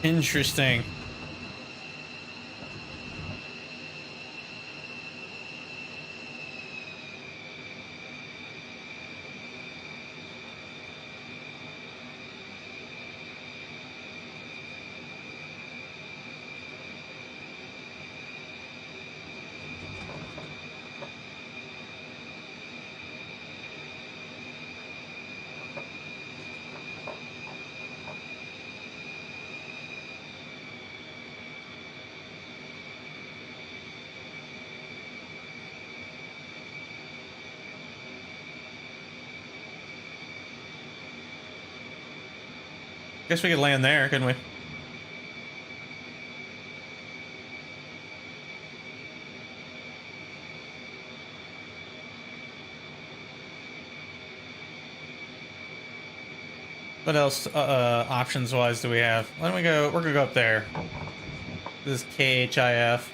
Interesting. Guess we could land there, couldn't we? What else, options-wise, do we have? Why don't we go, we're gonna go up there. This is KHIF.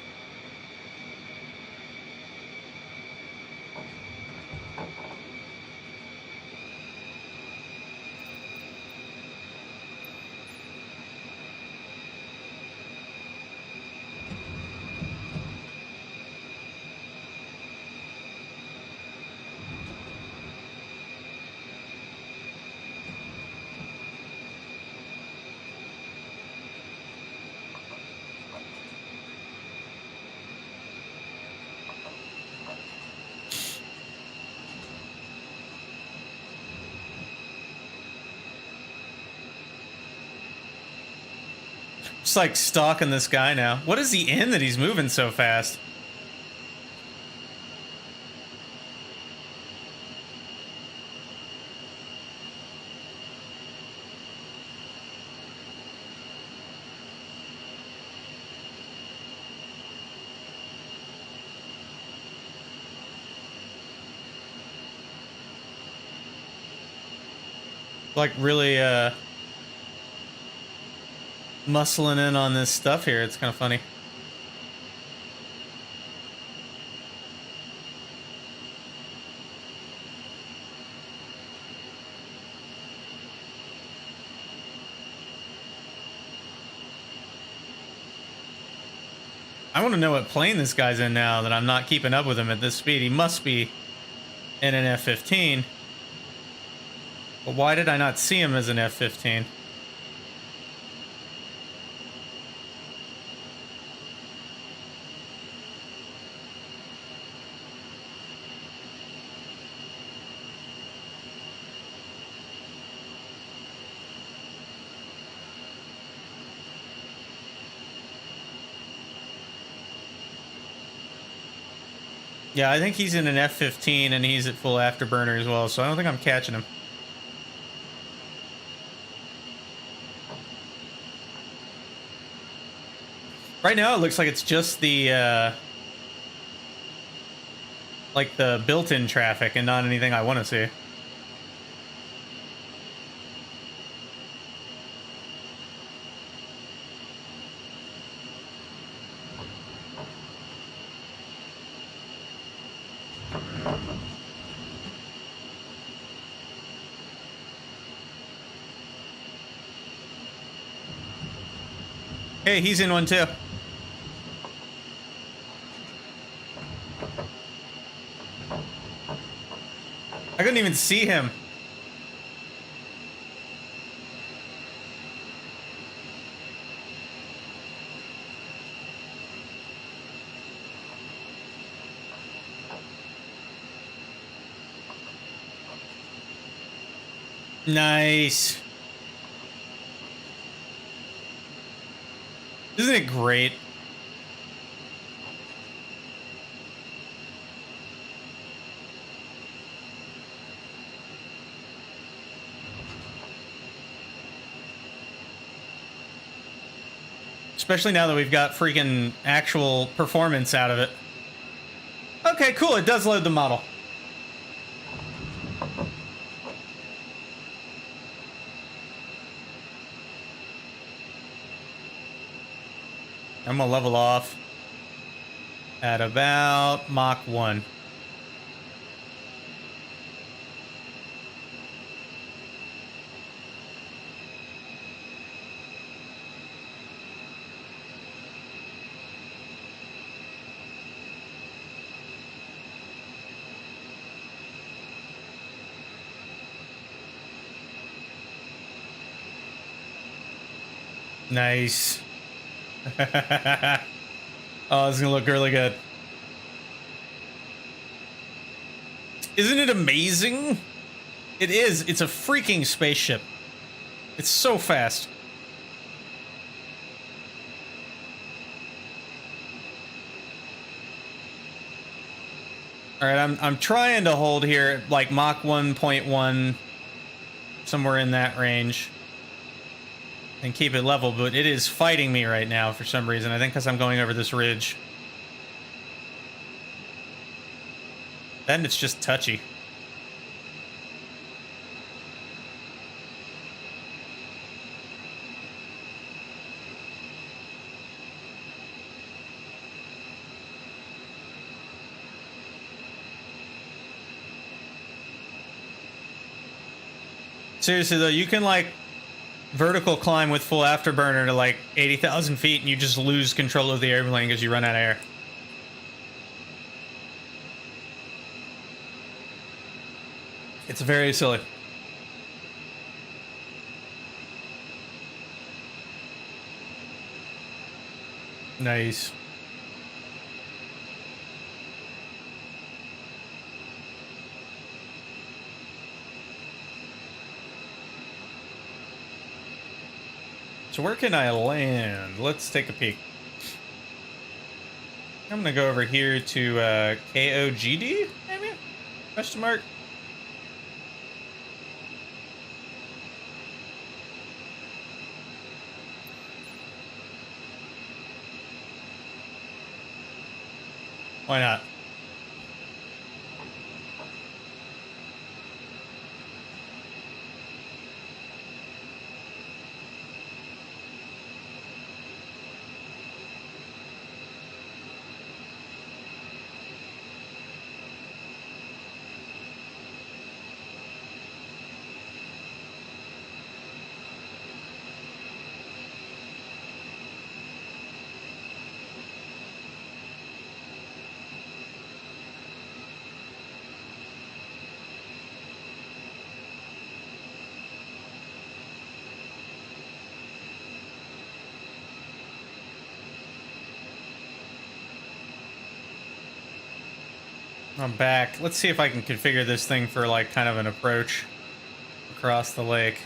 Just like stalking this guy now. What is he in that he's moving so fast? Like really muscling in on this stuff here. It's kind of funny. I want to know what plane this guy's in now that I'm not keeping up with him at this speed. He must be in an F-15. But why did I not see him as an F-15? Yeah, I think he's in an F-15 and he's at full afterburner as well, so I don't think I'm catching him. Right now it looks like it's just the like the built-in traffic and not anything I want to see. Hey, he's in one too. I couldn't even see him. Nice. Isn't it great? Especially now that we've got freaking actual performance out of it. Okay, cool. It does load the model. I'm gonna level off at about Mach 1. Nice. Oh, this is gonna look really good. Isn't it amazing? It is. It's a freaking spaceship. It's so fast. All right, I'm trying to hold here like Mach 1.1, somewhere in that range, and keep it level, but it is fighting me right now for some reason. I think because I'm going over this ridge. Then it's just touchy. Seriously though, you can like vertical climb with full afterburner to like 80,000 feet and you just lose control of the airplane because you run out of air. It's very silly. Nice. So where can I land? Let's take a peek. I'm gonna go over here to KOGD, maybe? Question mark? Why not? I'm back. Let's see if I can configure this thing for like kind of an approach across the lake.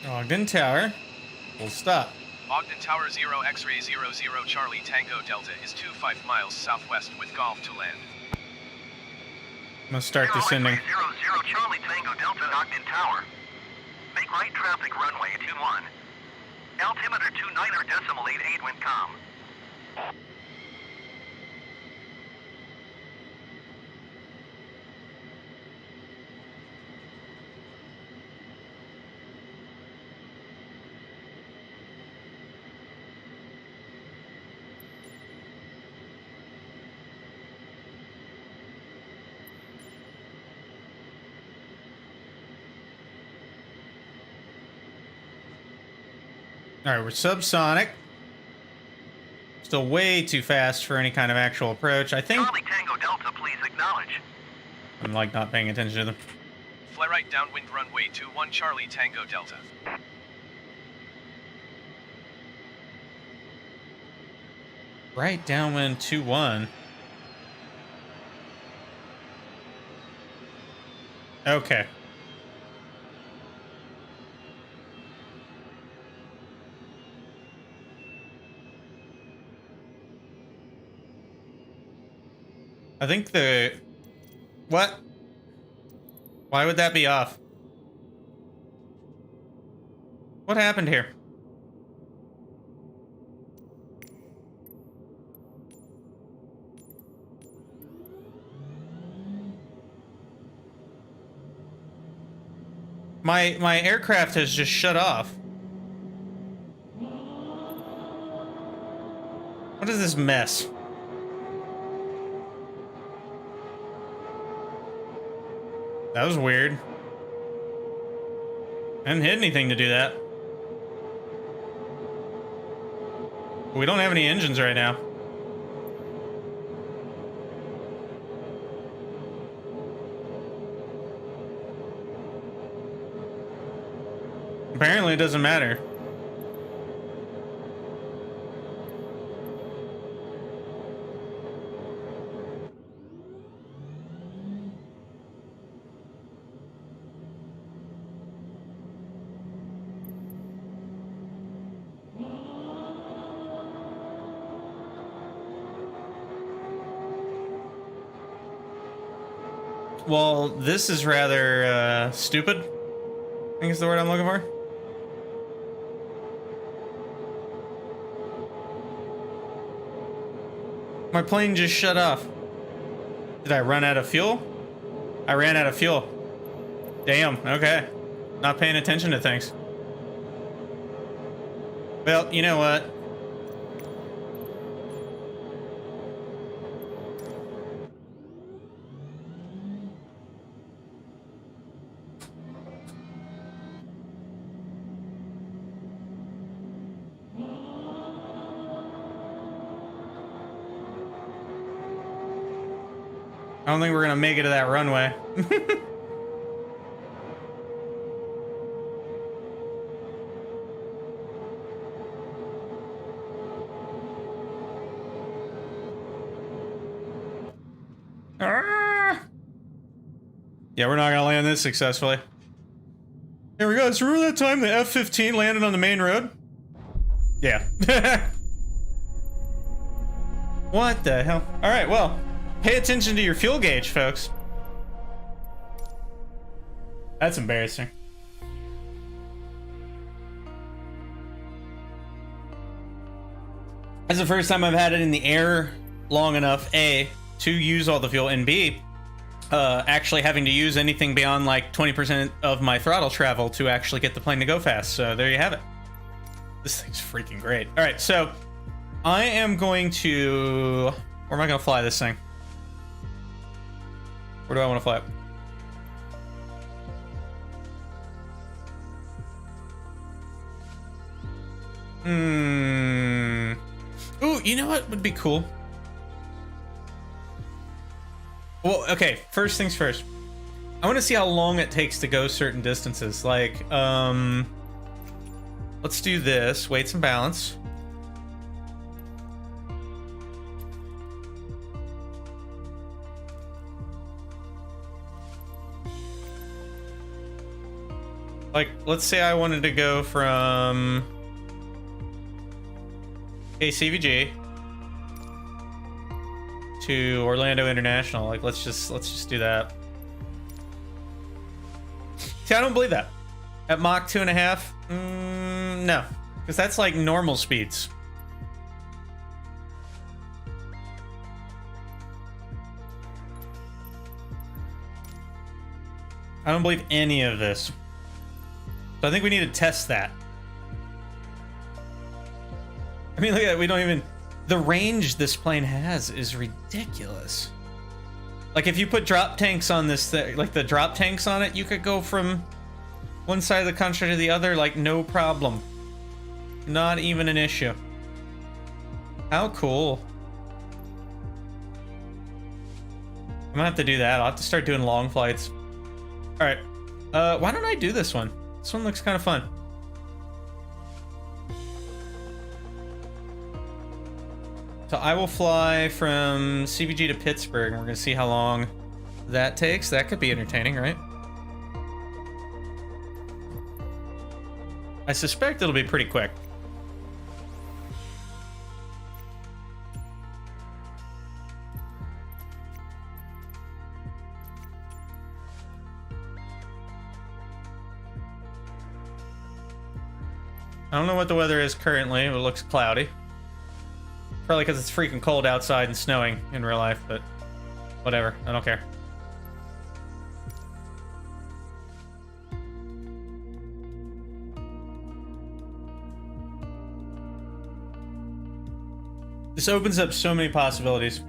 Ogden Tower. We'll stop. Ogden Tower 0 X-ray 00 Charlie Tango Delta is 25 miles southwest with golf to land. gonna start descending. 00 Charlie Tango Delta Ogden Tower. Make right traffic runway 21. Altimeter 29.88 wind com. All right, we're subsonic. Still way too fast for any kind of actual approach. I think Charlie Tango Delta, please acknowledge. I'm like not paying attention to them. Fly right downwind runway 21 Charlie Tango Delta. Right downwind 2-1. Okay. I think the... What? Why would that be off? What happened here? My aircraft has just shut off. What is this mess? That was weird. I didn't hit anything to do that. We don't have any engines right now. Apparently it doesn't matter. Well, this is rather stupid, I think is the word I'm looking for. My plane just shut off. Did I run out of fuel? I ran out of fuel. Damn, okay. Not paying attention to things. Well, you know what? I don't think we're gonna make it to that runway. Yeah, we're not gonna land this successfully. Here we go. So remember that time the F-15 landed on the main road? Yeah. What the hell? All right, well. Pay attention to your fuel gauge, folks. That's embarrassing. That's the first time I've had it in the air long enough, A, to use all the fuel, and B, actually having to use anything beyond like 20% of my throttle travel to actually get the plane to go fast. So there you have it. This thing's freaking great. All right, so I am going to... Where am I going to fly this thing? Where do I want to fly it? Ooh, you know what would be cool? Well, okay, first things first. I want to see how long it takes to go certain distances. Like, let's do this. Weights and balance. Like, let's say I wanted to go from KCVG to Orlando International. Like, let's just do that. See, I don't believe that. At Mach 2.5, no, because that's like normal speeds. I don't believe any of this. So I think we need to test that. I mean, look at that. We don't even... The range this plane has is ridiculous. Like, if you put drop tanks on this thing, like the drop tanks on it, you could go from one side of the country to the other, like, no problem. Not even an issue. How cool. I'm gonna have to do that. I'll have to start doing long flights. Alright. Why don't I do this one? This one looks kind of fun. So I will fly from CBG to Pittsburgh, and we're gonna see how long that takes. That could be entertaining, right? I suspect it'll be pretty quick. I don't know what the weather is currently. It looks cloudy. Probably because it's freaking cold outside and snowing in real life, but whatever. I don't care. This opens up so many possibilities.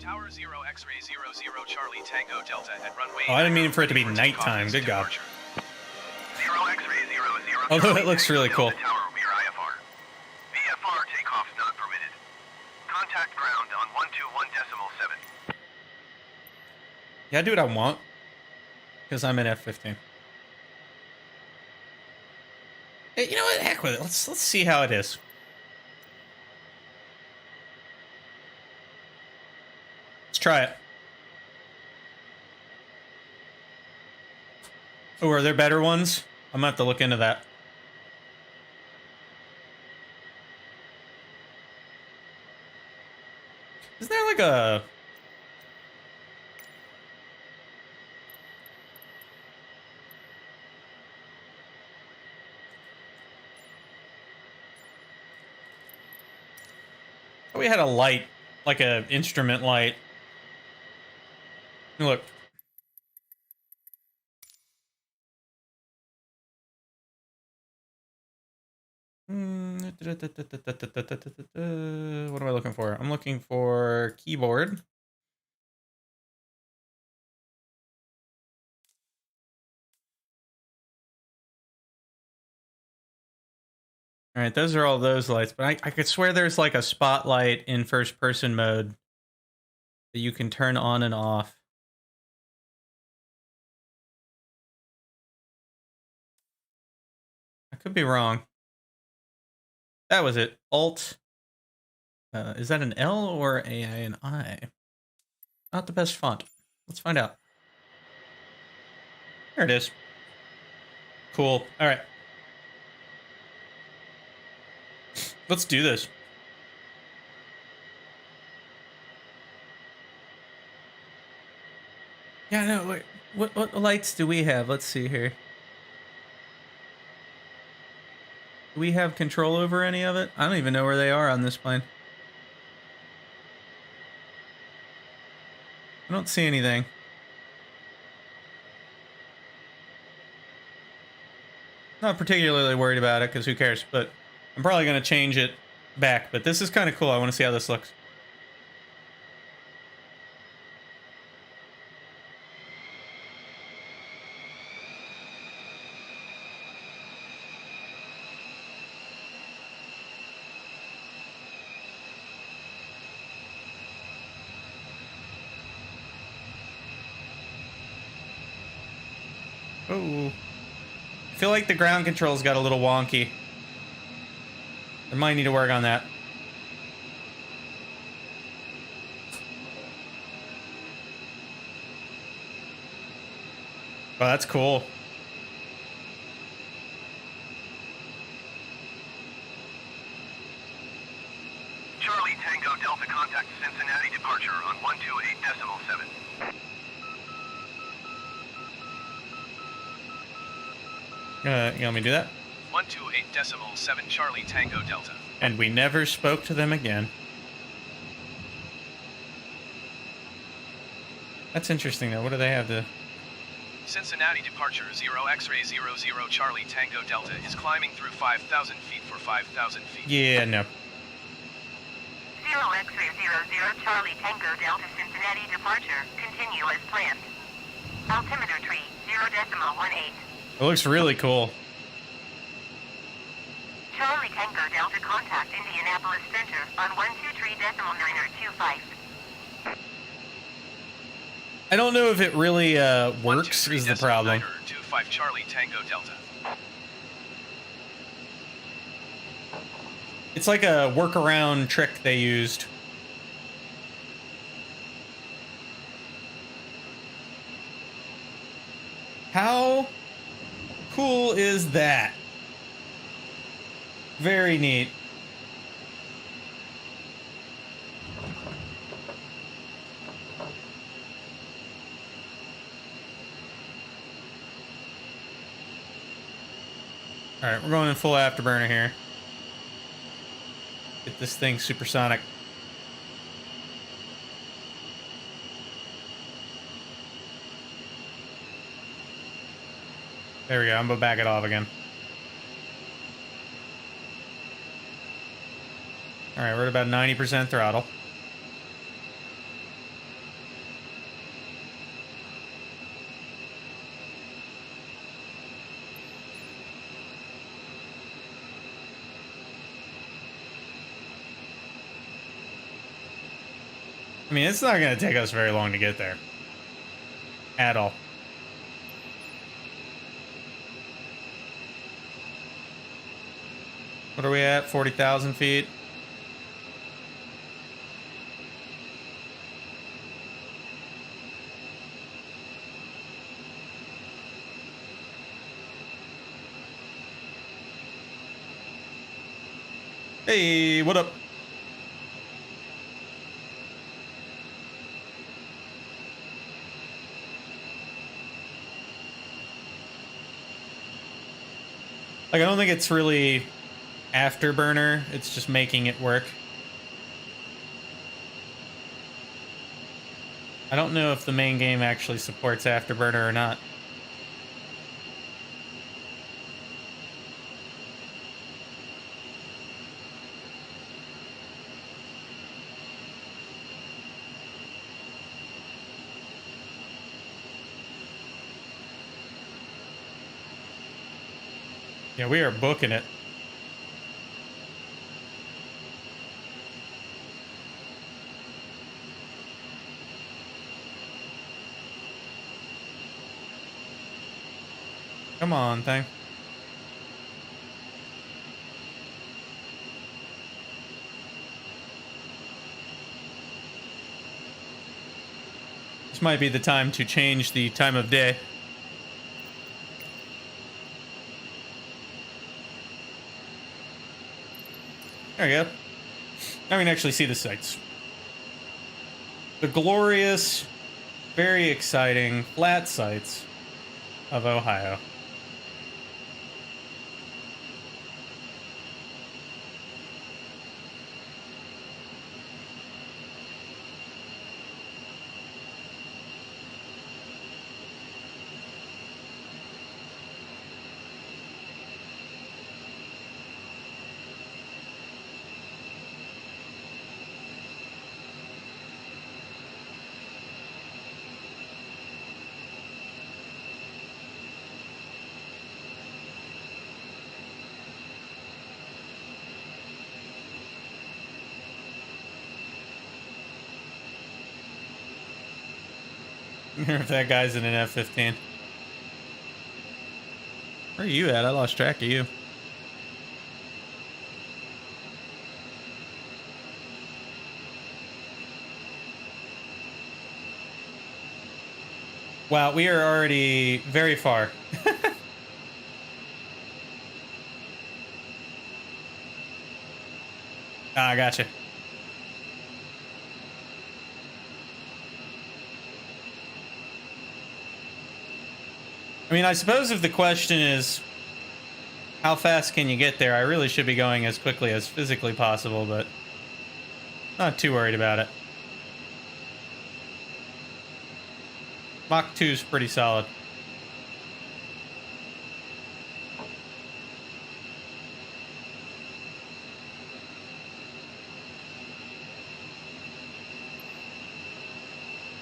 Tower 0 X-ray 00 Charlie Tango Delta at runway... Oh, I didn't mean for it to be nighttime. Good God. 0 X-ray 00 Although Charlie it looks Tango really cool. Delta Tower rear IFR. VFR takeoffs not permitted. Contact ground on 121.7. Yeah, I do what I want. Because I'm in F-15. Hey, you know what? Heck with it. Let's see how it is. Let's try it. Oh, are there better ones? I'm gonna have to look into that. Isn't there like a... We had a light, like a instrument light. Look. What am I looking for? I'm looking for keyboard. All right, those are all those lights, but I could swear there's like a spotlight in first person mode that you can turn on and off. I could be wrong. That was it. Alt. Is that an L or an I? Not the best font. Let's find out. There it is. Cool. All right. Let's do this. Yeah, no, wait. What lights do we have? Let's see here. Do we have control over any of it? I don't even know where they are on this plane. I don't see anything. Not particularly worried about it, because who cares, but I'm probably going to change it back. But this is kind of cool. I want to see how this looks. Oh, I feel like the ground controls got a little wonky. I might need to work on that. Oh, that's cool. Charlie Tango Delta contact Cincinnati departure on 128.7. You want me to do that? 128.7 Charlie Tango Delta. And we never spoke to them again. That's interesting, though. What do they have to... Cincinnati departure 0 X-ray 00 Charlie Tango Delta is climbing through 5,000 feet for 5,000 feet. Yeah, no. 0 X-ray 00 Charlie Tango Delta Cincinnati departure. Continue as planned. Altimeter tree 0.18. It looks really cool. Charlie Tango Delta contact Indianapolis Center on 123.925. I don't know if it really works is the problem. 25 Charlie Tango Delta. It's like a workaround trick they used. How cool is that? Very neat. All right, we're going in full afterburner here. Get this thing supersonic. There we go. I'm gonna back it off again. All right, we're at about 90% throttle. I mean, it's not going to take us very long to get there. At all. What are we at? 40,000 feet? Hey, what up? Like, I don't think it's really afterburner. It's just making it work. I don't know if the main game actually supports afterburner or not. Yeah, we are booking it. Come on, thing. This might be the time to change the time of day. There we go. Now we can actually see the sights. The glorious, very exciting, flat sights of Ohio. If that guy's in an F-15. Where are you at? I lost track of you. Wow, we are already very far. Ah, gotcha. I mean, I suppose if the question is how fast can you get there, I really should be going as quickly as physically possible, but not too worried about it. Mach 2 is pretty solid.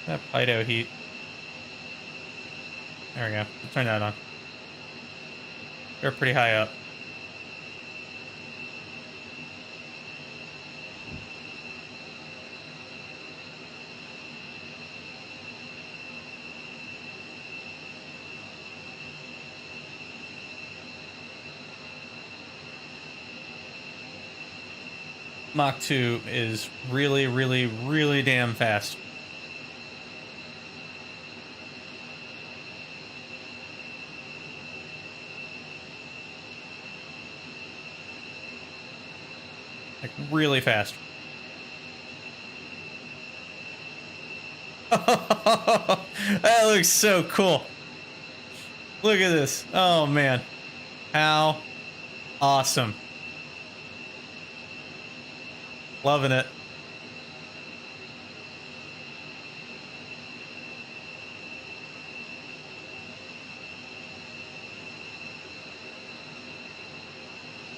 That pitot heat. There we go. Turn that on. They're pretty high up. Mach 2 is really, really, really damn fast. Like, really fast. That looks so cool. Look at this. Oh, man. How awesome. Loving it.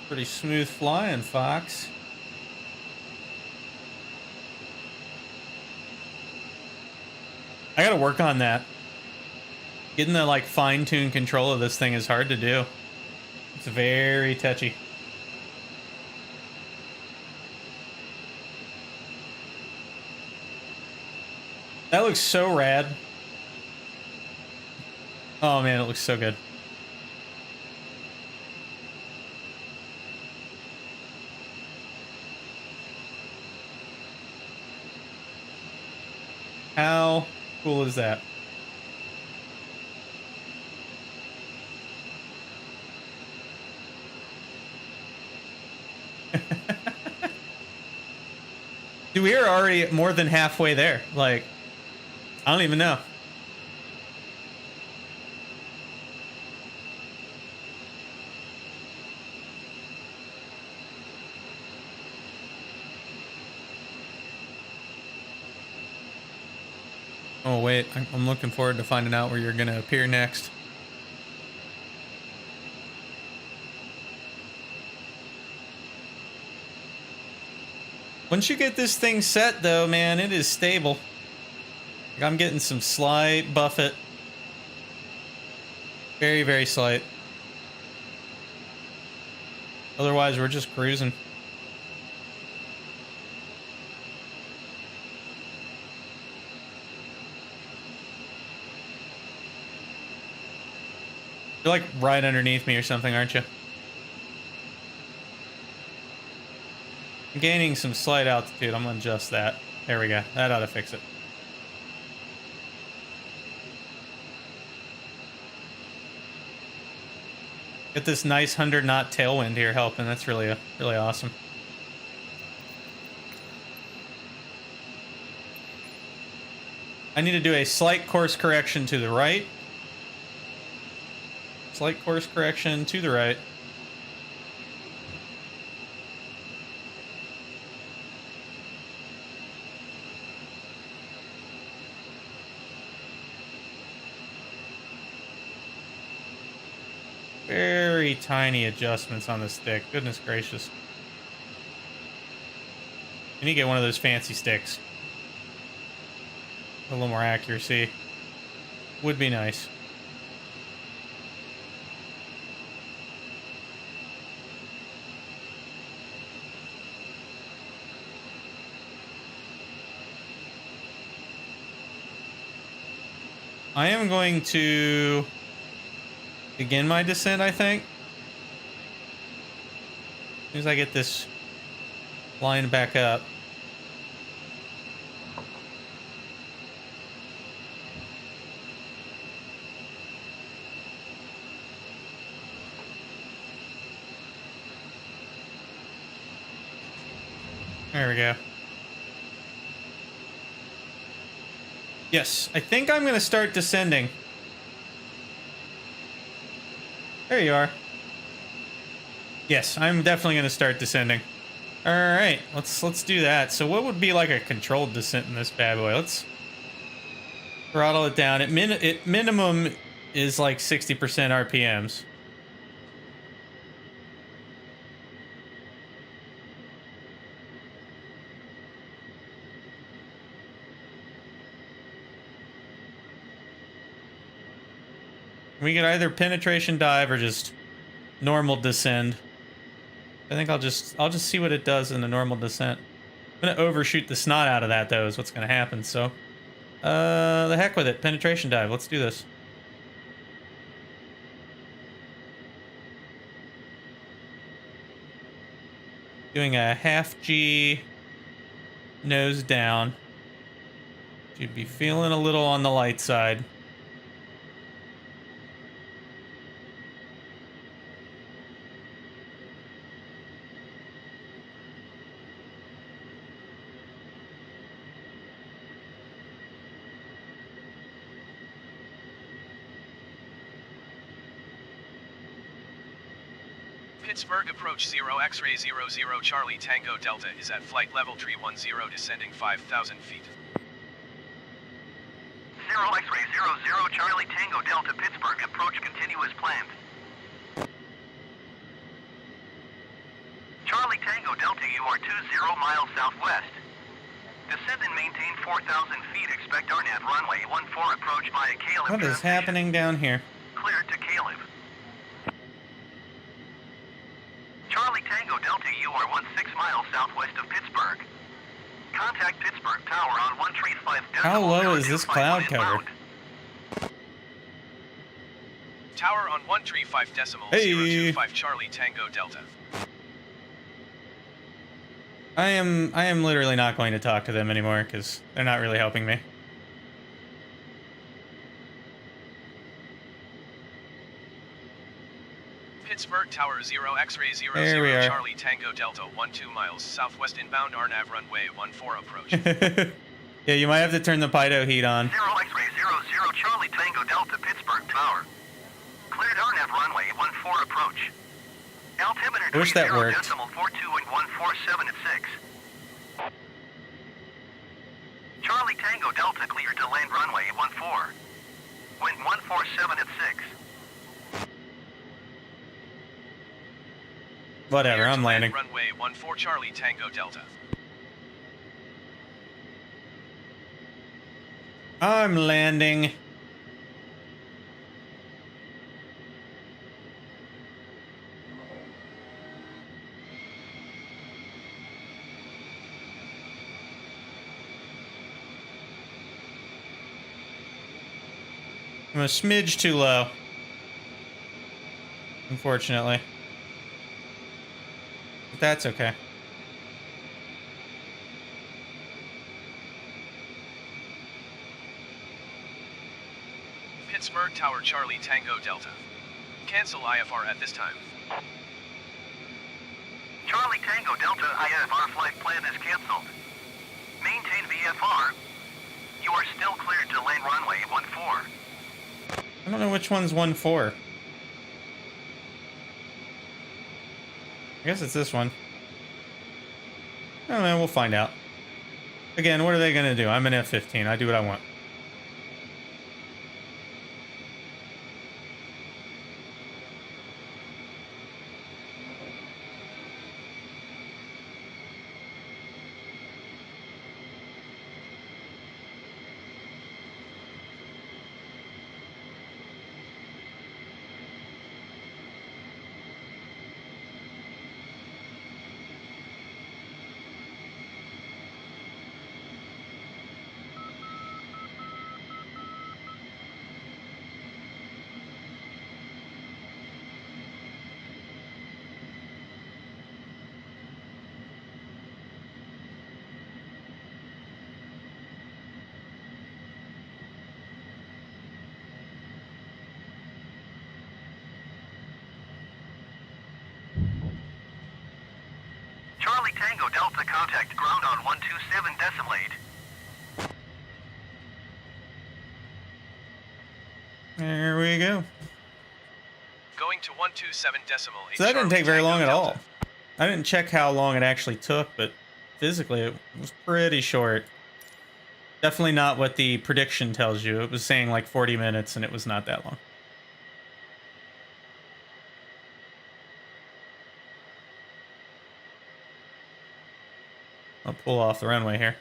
Pretty smooth flying, Fox. I gotta work on that. Getting the like fine-tuned control of this thing is hard to do. It's very touchy. That looks so rad. Oh man, it looks so good. How cool is that? Dude, we are already more than halfway there. Like, I don't even know. Oh, wait. I'm looking forward to finding out where you're going to appear next. Once you get this thing set, though, man, it is stable. Like, I'm getting some slight buffet. Very, very slight. Otherwise, we're just cruising. You're like right underneath me or something, aren't you? I'm gaining some slight altitude. I'm gonna adjust that. There we go. That ought to fix it. Get this nice 100-knot tailwind here helping. That's really awesome. I need to do a slight course correction to the right. Slight course correction to the right. Very tiny adjustments on the stick. Goodness gracious. You need to get one of those fancy sticks. A little more accuracy. Would be nice. I am going to begin my descent, I think. As soon as I get this line back up. There we go. Yes, I think I'm gonna start descending. There you are. Yes, I'm definitely gonna start descending. All right, let's do that. So what would be like a controlled descent in this bad boy? Let's throttle it down. It minimum is like 60% RPMs. We could either penetration dive or just normal descend. I think I'll just see what it does in the normal descent. I'm gonna overshoot the snot out of that though, is what's gonna happen. So, the heck with it. Penetration dive. Let's do this. Doing a half G nose down. You'd be feeling a little on the light side. Pittsburgh approach 0 X-ray 00 Charlie Tango Delta is at flight level 310 descending 5,000 feet. 0 X-ray 00 Charlie Tango Delta Pittsburgh approach continue as planned. Charlie Tango Delta, you are 20 miles southwest. Descend and maintain 4,000 feet. Expect RNAV runway 14 approach via Caleb. What is happening down here? Cleared to Caleb. Charlie Tango Delta, you are 16 miles southwest of Pittsburgh. Contact Pittsburgh Tower on 135. How low is this cloud cover? Tower on 135.025 Charlie Tango Delta. I am literally not going to talk to them anymore because they're not really helping me. Pittsburgh Tower 0 X-ray 00 There we are. Charlie Tango Delta 12 miles southwest inbound RNAV runway 14 approach. Yeah, you might have to turn the pitot heat on. 0 X-ray 00 Charlie Tango Delta Pittsburgh Tower. Cleared RNAV runway 14 approach. Altimeter I wish that worked. 30.42 and 147 at 6. Charlie Tango Delta cleared to land runway 14. Wind 147 at 6. Whatever, I'm landing. Runway 14 Charlie Tango Delta. I'm landing. I'm a smidge too low, unfortunately. But that's okay. Pittsburgh Tower Charlie Tango Delta. Cancel IFR at this time. Charlie Tango Delta IFR flight plan is canceled. Maintain VFR. You are still cleared to land runway 14. I don't know which one's 1-4. I guess it's this one. I don't know, we'll find out. Again, what are they gonna do? I'm an F-15. I do what I want. Tango Delta, contact ground on 127 decimal 8. There we go. Going to 127 decimal 8. So that didn't take very Tango long at Delta. all. I didn't check how long it actually took, but physically it was pretty short. Definitely not what the prediction tells you. It was saying like 40 minutes, and it was not that long. I'll pull off the runway here.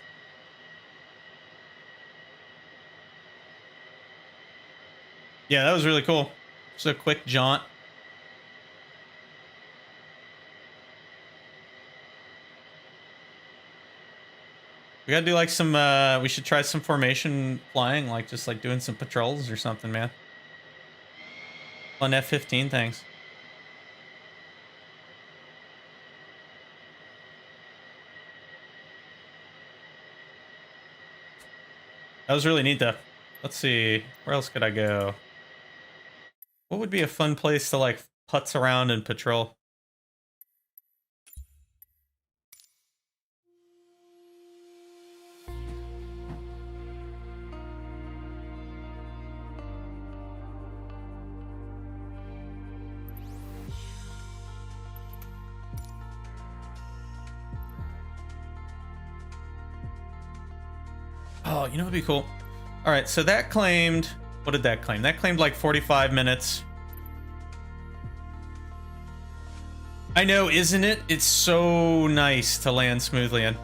Yeah, that was really cool. Just a quick jaunt. We gotta do like some, we should try some formation flying, like just like doing some patrols or something, man. On F-15 things. That was really neat though. Let's see, where else could I go? What would be a fun place to like putz around and patrol? Oh, you know what'd be cool? All right, so that claimed, what did that claim? That claimed like 45 minutes. I know, isn't it? It's so nice to land smoothly in.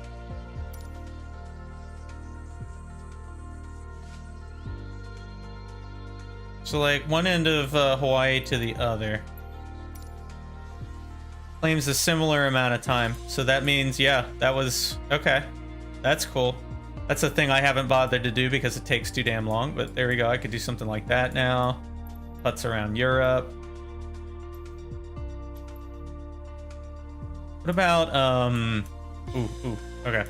So like one end of Hawaii to the other. Claims a similar amount of time. So that means, yeah, that was, okay. That's cool. That's a thing I haven't bothered to do because it takes too damn long, but there we go. I could do something like that now. Putts around Europe. What about, okay.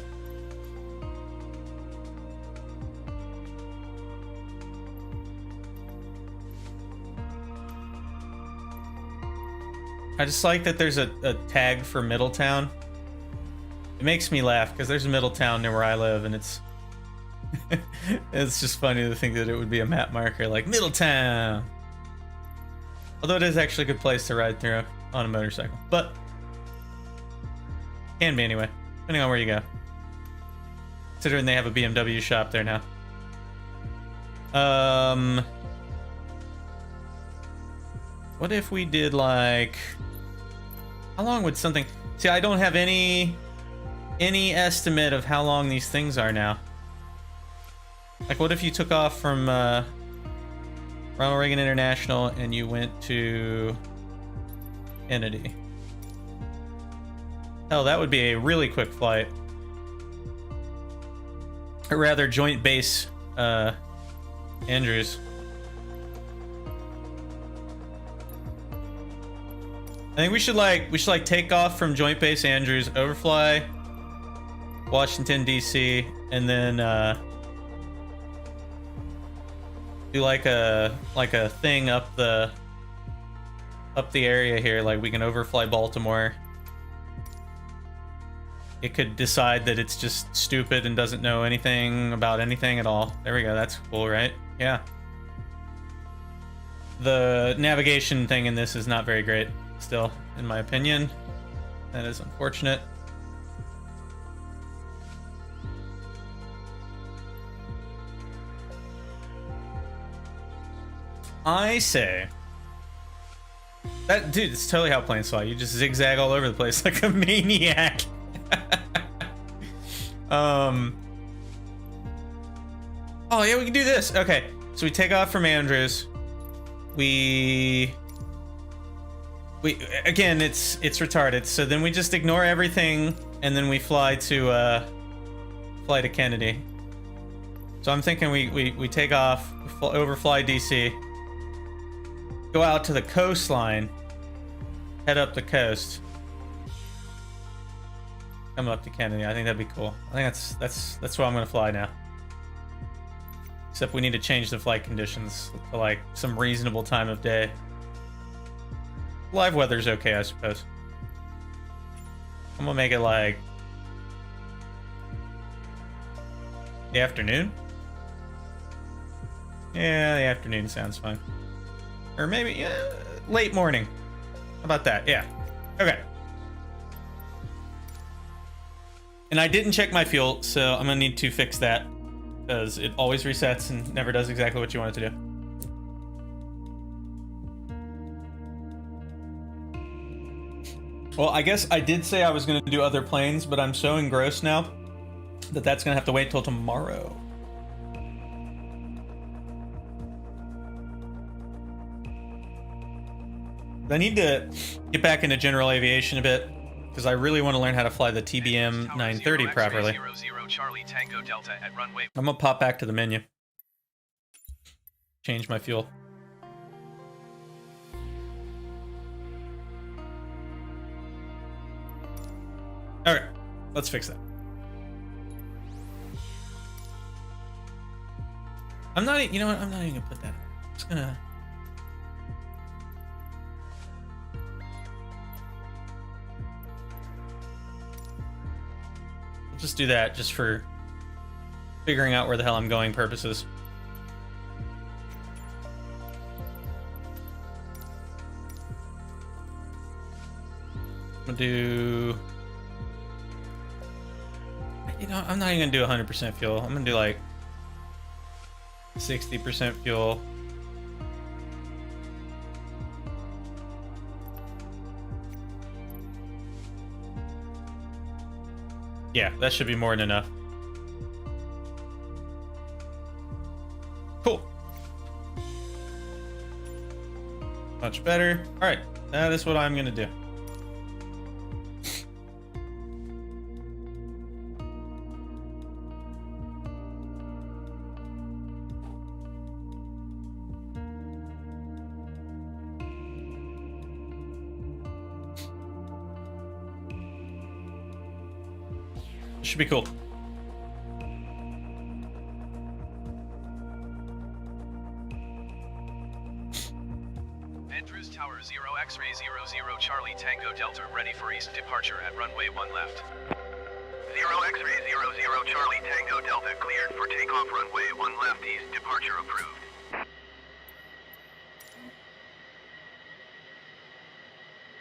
I just like that there's a tag for Middletown. It makes me laugh because there's a Middletown near where I live, and it's it's just funny to think that it would be a map marker like Middletown. Although it is actually a good place to ride through on a motorcycle, but can be anyway, depending on where you go. Considering they have a BMW shop there now. What if we did like, how long would something, see, I don't have any estimate of how long these things are now. Like, what if you took off from Ronald Reagan International and you went to Kennedy? Hell, that would be a really quick flight. Or rather, Joint Base Andrews. I think we should take off from Joint Base Andrews, overfly Washington D.C., and then do like a thing up the area here. Like we can overfly Baltimore. It could decide that it's just stupid and doesn't know anything about anything at all. There we go. That's cool, right? Yeah. The navigation thing in this is not very great still, in my opinion. That is unfortunate. I say that, dude, it's totally how planes fly. You just zigzag all over the place like a maniac. Oh yeah, we can do this. Okay, so we take off from Andrews. We again, it's retarded. So then we just ignore everything, and then we fly to Kennedy. So I'm thinking we take off, we overfly DC, go out to the coastline, head up the coast, come up to Kennedy. I think that'd be cool. I think that's where I'm gonna fly now. Except we need to change the flight conditions to like some reasonable time of day. Live weather's okay, I suppose. I'm gonna make it like The afternoon? Yeah, the afternoon sounds fine. Or maybe late morning. How about that? Yeah. Okay. And I didn't check my fuel, so I'm gonna need to fix that because it always resets and never does exactly what you want it to do. Well, I guess I did say I was gonna do other planes, but I'm so engrossed now that that's gonna have to wait till tomorrow. I need to get back into general aviation a bit because I really want to learn how to fly the TBM 930 properly. I'm gonna pop back to the menu. Change my fuel. Okay, let's fix that. I'm not, you know what? I'm not even gonna put that in. I'm just gonna. I'll just do that just for figuring out where the hell I'm going purposes. I'm gonna do. You know, I'm not even gonna do 100% fuel. I'm gonna do like 60% fuel. Yeah, that should be more than enough. Cool. Much better. All right, that is what I'm gonna do. Should be cool. Andrews Tower 0 X-ray 00 Charlie Tango Delta ready for east departure at runway 1 left. 0 X-ray 00 Charlie Tango Delta cleared for takeoff runway 1 left east departure approved.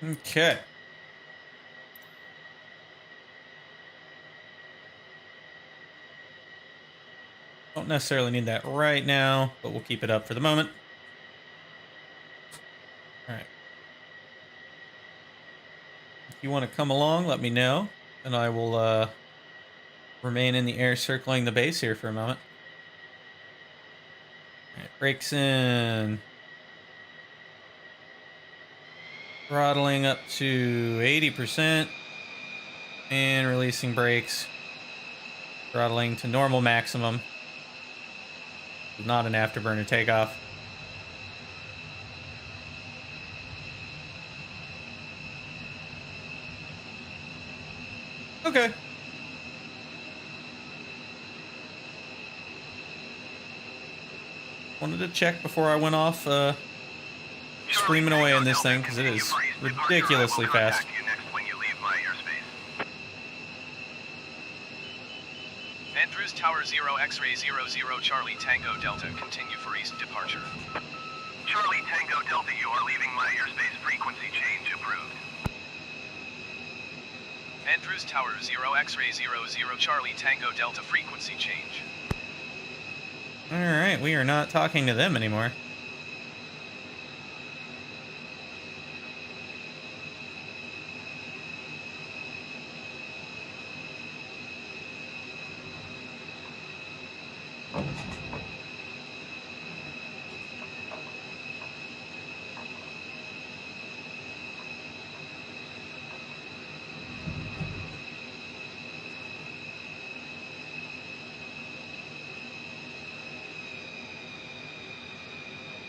Okay. Don't necessarily need that right now, but we'll keep it up for the moment. All right. If you want to come along, let me know, and I will remain in the air circling the base here for a moment. All right, brakes in. Throttling up to 80%. And releasing brakes. Throttling to normal maximum. Not an afterburner takeoff. Okay. Wanted to check before I went off screaming away in this thing because it is ridiculously fast. Andrews Tower 0 X-ray 00 Charlie Tango Delta continue for east departure. Charlie Tango Delta, you are leaving my airspace. Frequency change approved. Andrews Tower 0 X-ray 00 Charlie Tango Delta frequency change. Alright, we are not talking to them anymore.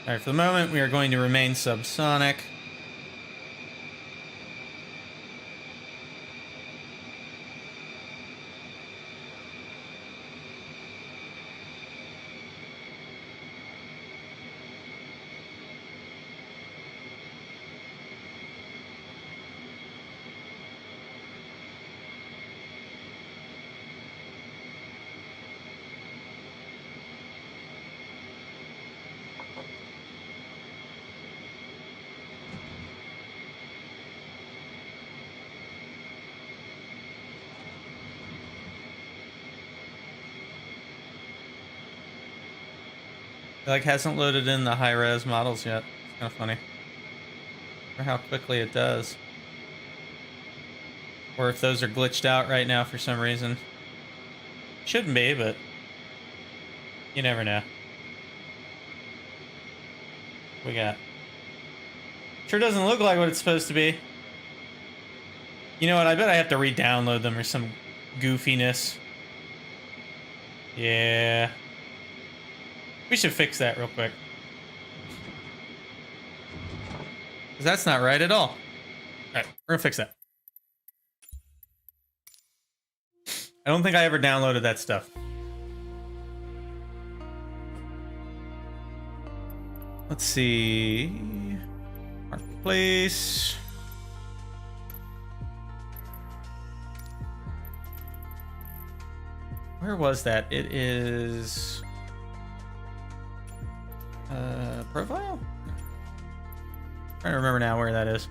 Alright, for the moment, we are going to remain subsonic. It like hasn't loaded in the high res models yet. It's kind of funny. Or how quickly it does. Or if those are glitched out right now for some reason. Shouldn't be, but you never know. We got. Sure doesn't look like what it's supposed to be. You know what? I bet I have to re-download them or some goofiness. Yeah. We should fix that real quick. Because that's not right at all. Alright, we're gonna fix that. I don't think I ever downloaded that stuff. Let's see. Marketplace. Where was that? It is... profile? I'm trying to remember now where that is.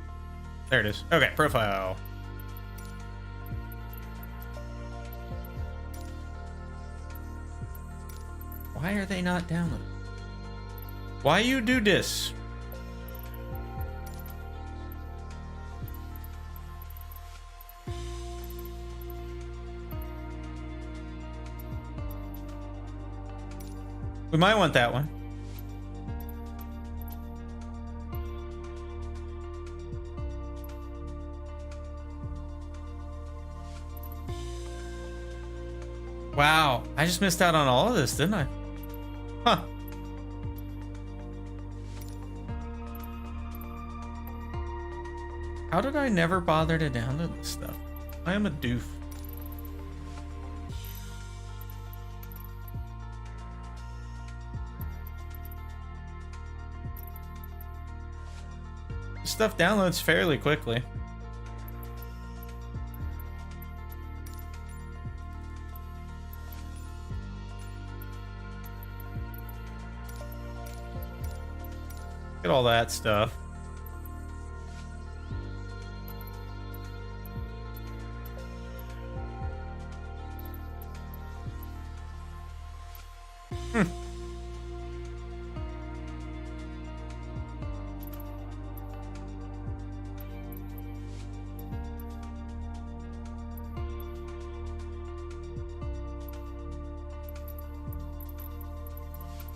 There it is. Okay, profile. Why are they not downloaded? Why you do this? We might want that one. Wow, I just missed out on all of this, didn't I? Huh. How did I never bother to download this stuff? I am a doof. This stuff downloads fairly quickly. Get all that stuff.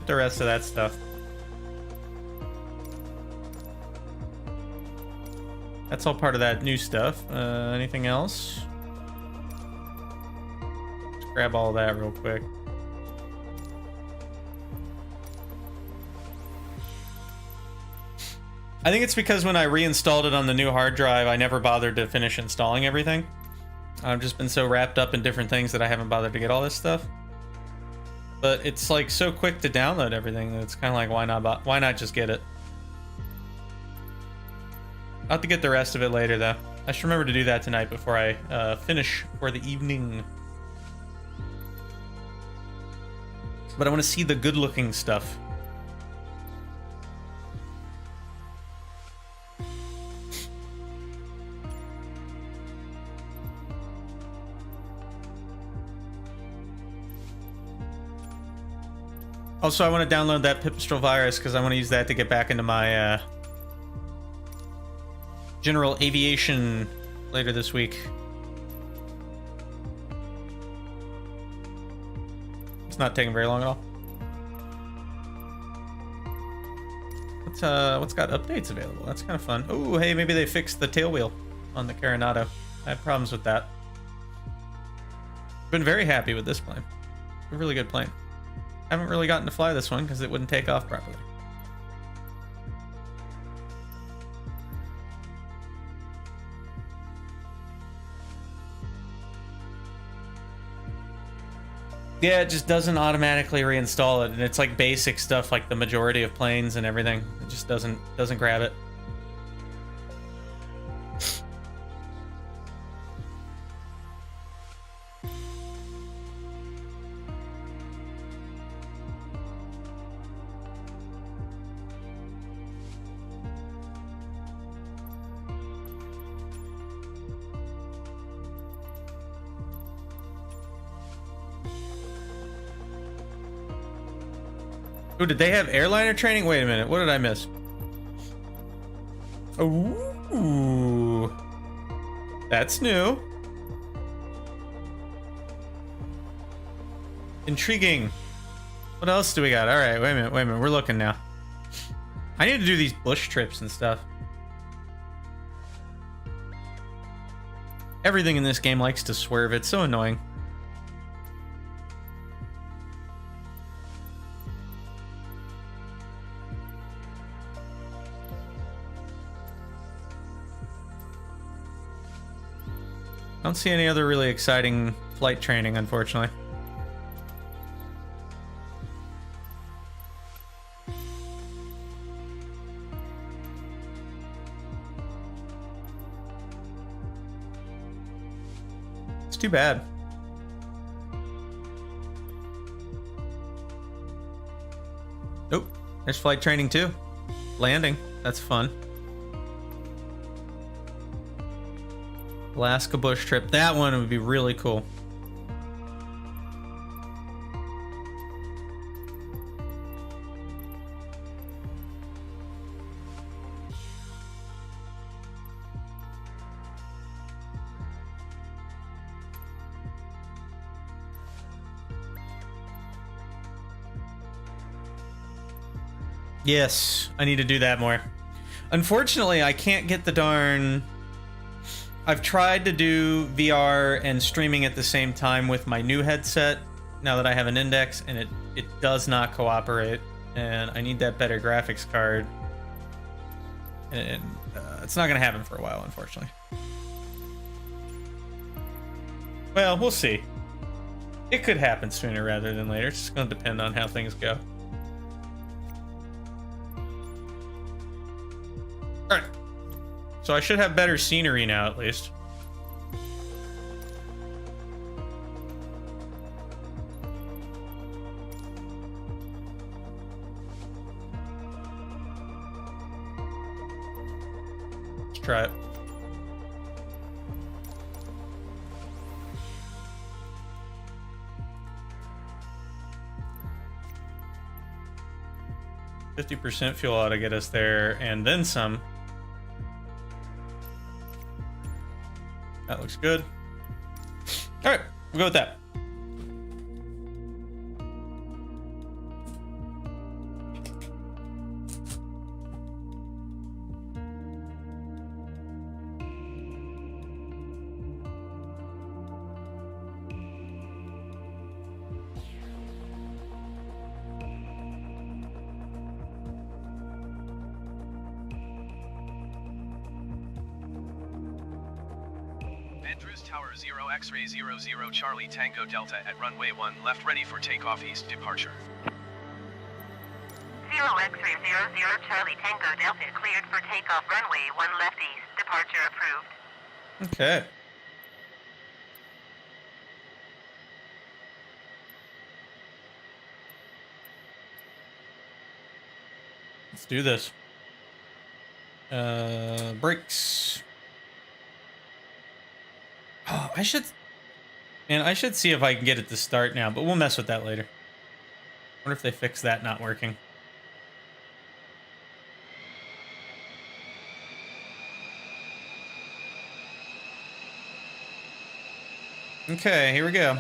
The rest of that stuff. That's all part of that new stuff. Anything else? Let's grab all that real quick. I think it's because when I reinstalled it on the new hard drive, I never bothered to finish installing everything. I've just been so wrapped up in different things that I haven't bothered to get all this stuff. But it's like so quick to download everything that it's kind of like, why not just get it? I'll have to get the rest of it later, though. I should remember to do that tonight before I finish for the evening. But I want to see the good-looking stuff. Also, I want to download that Pipistrel virus because I want to use that to get back into my general aviation later this week. It's not taking very long at all. What's got updates available? That's kind of fun. Oh, hey, maybe they fixed the tail wheel on the Carenado. I had problems with that. Been very happy with this plane. A really good plane. Haven't really gotten to fly this one because it wouldn't take off properly. Yeah, it just doesn't automatically reinstall it, and it's like basic stuff like the majority of planes and everything. It just doesn't grab it. Oh, did they have airliner training? Wait a minute. What did I miss? Ooh. That's new. Intriguing. What else do we got? All right, wait a minute. We're looking now. I need to do these bush trips and stuff. Everything in this game likes to swerve. It's so annoying. I don't see any other really exciting flight training, unfortunately. It's too bad. Nope. There's flight training too. Landing. That's fun. Alaska bush trip. That one would be really cool. Yes, I need to do that more. Unfortunately, I can't get the darn... I've tried to do VR and streaming at the same time with my new headset, now that I have an Index, and it does not cooperate, and I need that better graphics card. And it's not going to happen for a while, unfortunately. Well, we'll see. It could happen sooner rather than later. It's just going to depend on how things go. Alright. So I should have better scenery now, at least. Let's try it. %50 fuel ought to get us there, and then some. That looks good. All right, we'll go with that. Andrews Tower 0 X-ray 00 Charlie Tango Delta at runway 1 left ready for takeoff east departure. 0 X-ray 00 Charlie Tango Delta cleared for takeoff runway 1 left east. Departure approved. Okay. Let's do this. Brakes. Oh, I should see if I can get it to start now, but we'll mess with that later. Wonder if they fix that not working. Okay, here we go.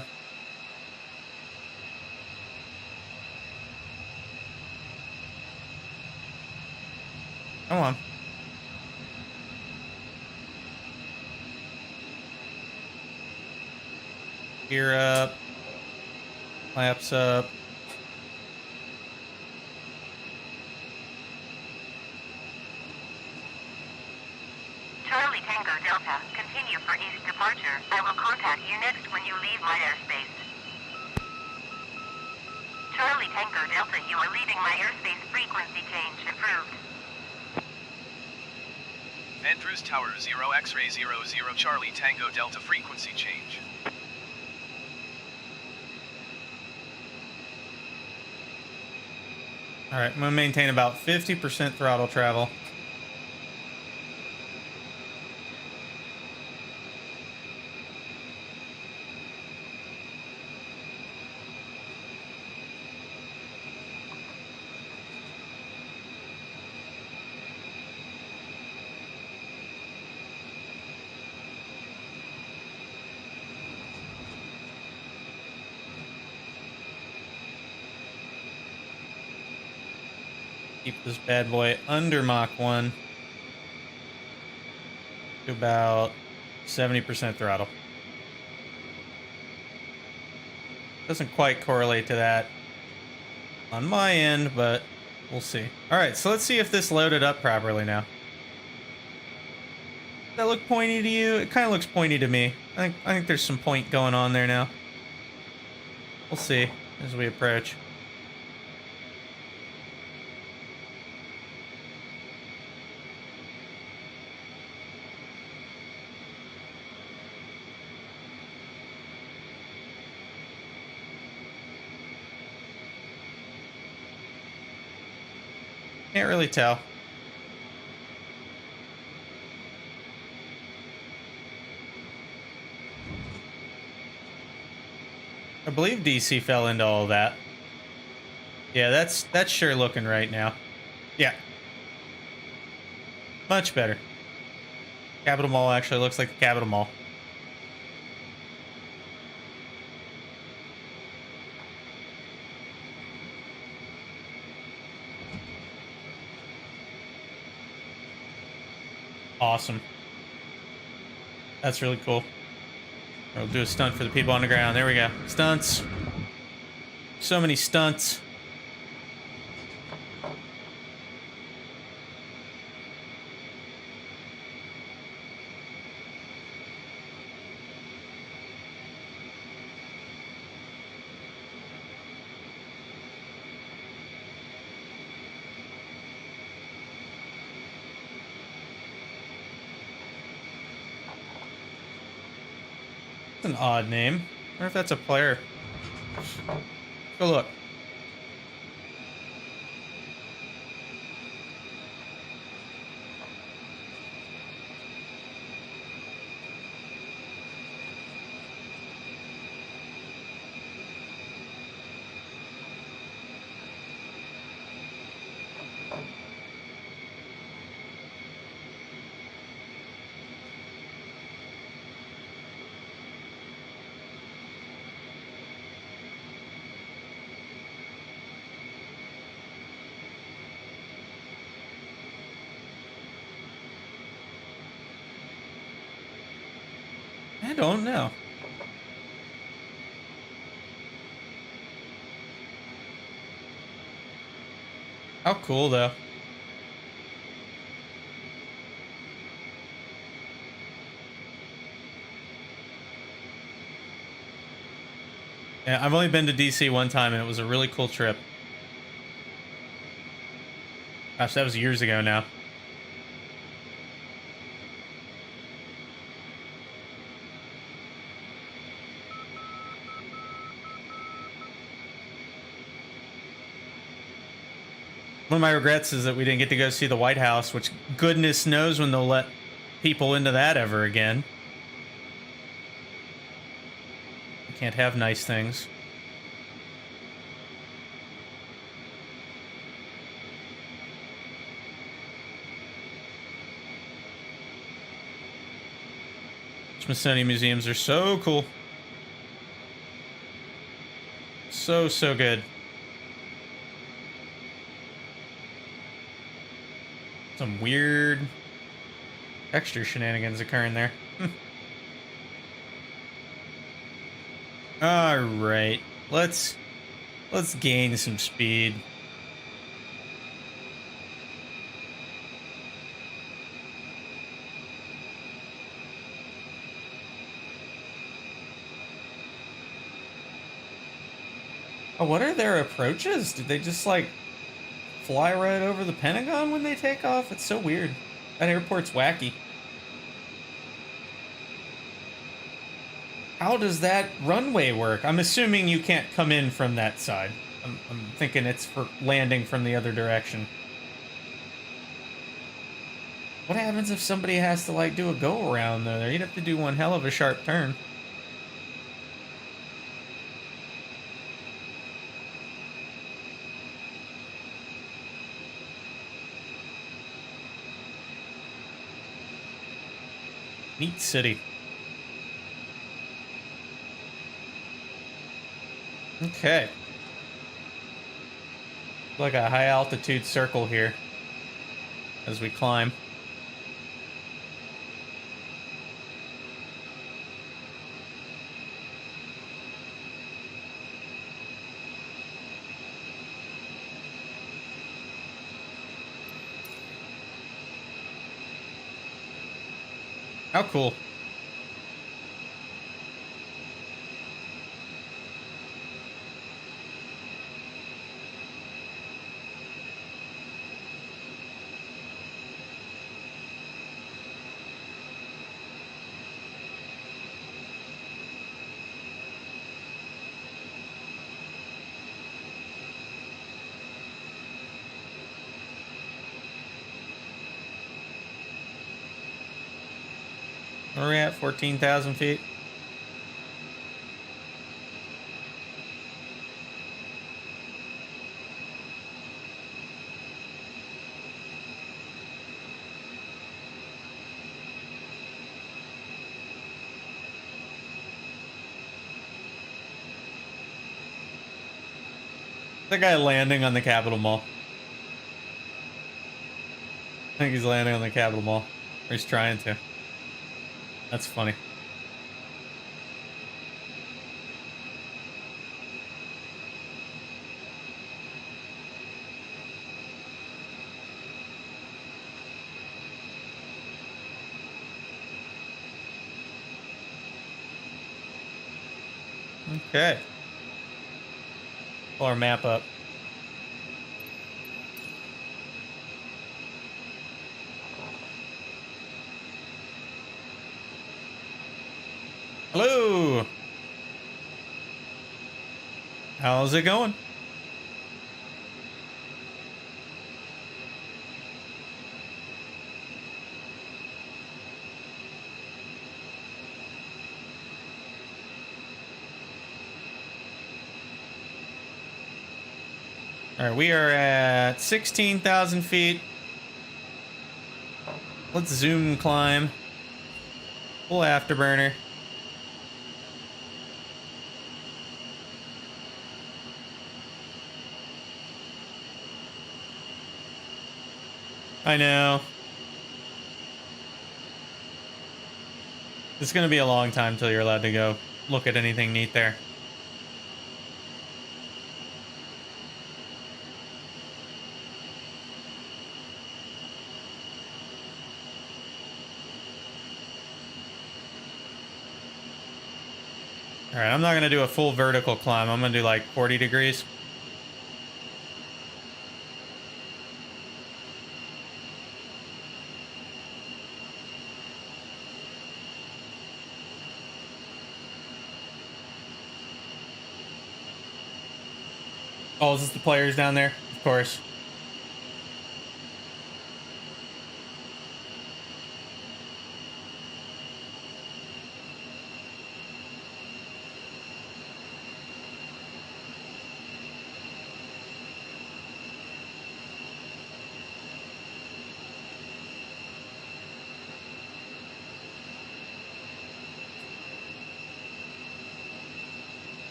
Come on. Gear up. Flaps up. Charlie Tango Delta, continue for east departure. I will contact you next when you leave my airspace. Charlie Tango Delta, you are leaving my airspace. Frequency change approved. Andrews Tower 0 X-ray 00 Charlie Tango Delta frequency change. All right, I'm gonna maintain about 50% throttle travel. Keep this bad boy under Mach 1 to about 70% throttle. Doesn't quite correlate to that on my end, but we'll see. All right, so let's see if this loaded up properly now. Does that look pointy to you? It kind of looks pointy to me. I think there's some point going on there now. We'll see as we approach. Can't really tell. I believe DC fell into all of that. Yeah, that's sure looking right now. Yeah. Much better. Capitol Mall actually looks like the Capitol Mall. Awesome. That's really cool. We'll do a stunt for the people on the ground. There we go. Stunts. So many stunts. That's an odd name. I wonder if that's a player. Go look. I don't know. How cool, though. Yeah, I've only been to DC one time, and it was a really cool trip. Gosh, that was years ago now. One of my regrets is that we didn't get to go see the White House, which goodness knows when they'll let people into that ever again. You can't have nice things. Smithsonian museums are so cool. So good. Some weird texture shenanigans occurring there. All right, let's gain some speed. Oh, what are their approaches? Did they just like fly right over the Pentagon when they take off? It's so weird. That airport's wacky. How does that runway work? I'm assuming you can't come in from that side. I'm thinking it's for landing from the other direction. What happens if somebody has to like do a go around though? You'd have to do one hell of a sharp turn. Neat city. Okay. Like a high altitude circle here as we climb. How cool. Where are we at? 14,000 feet? The guy landing on the Capitol Mall. I think he's landing on the Capitol Mall. Or he's trying to. That's funny. Okay. Pull our map up. Hello. How's it going? All right, we are at 16,000 feet. Let's zoom climb. Full afterburner. I know. It's gonna be a long time till you're allowed to go look at anything neat there. All right, I'm not gonna do a full vertical climb. I'm gonna do like 40 degrees. Oh, is this the players down there? Of course.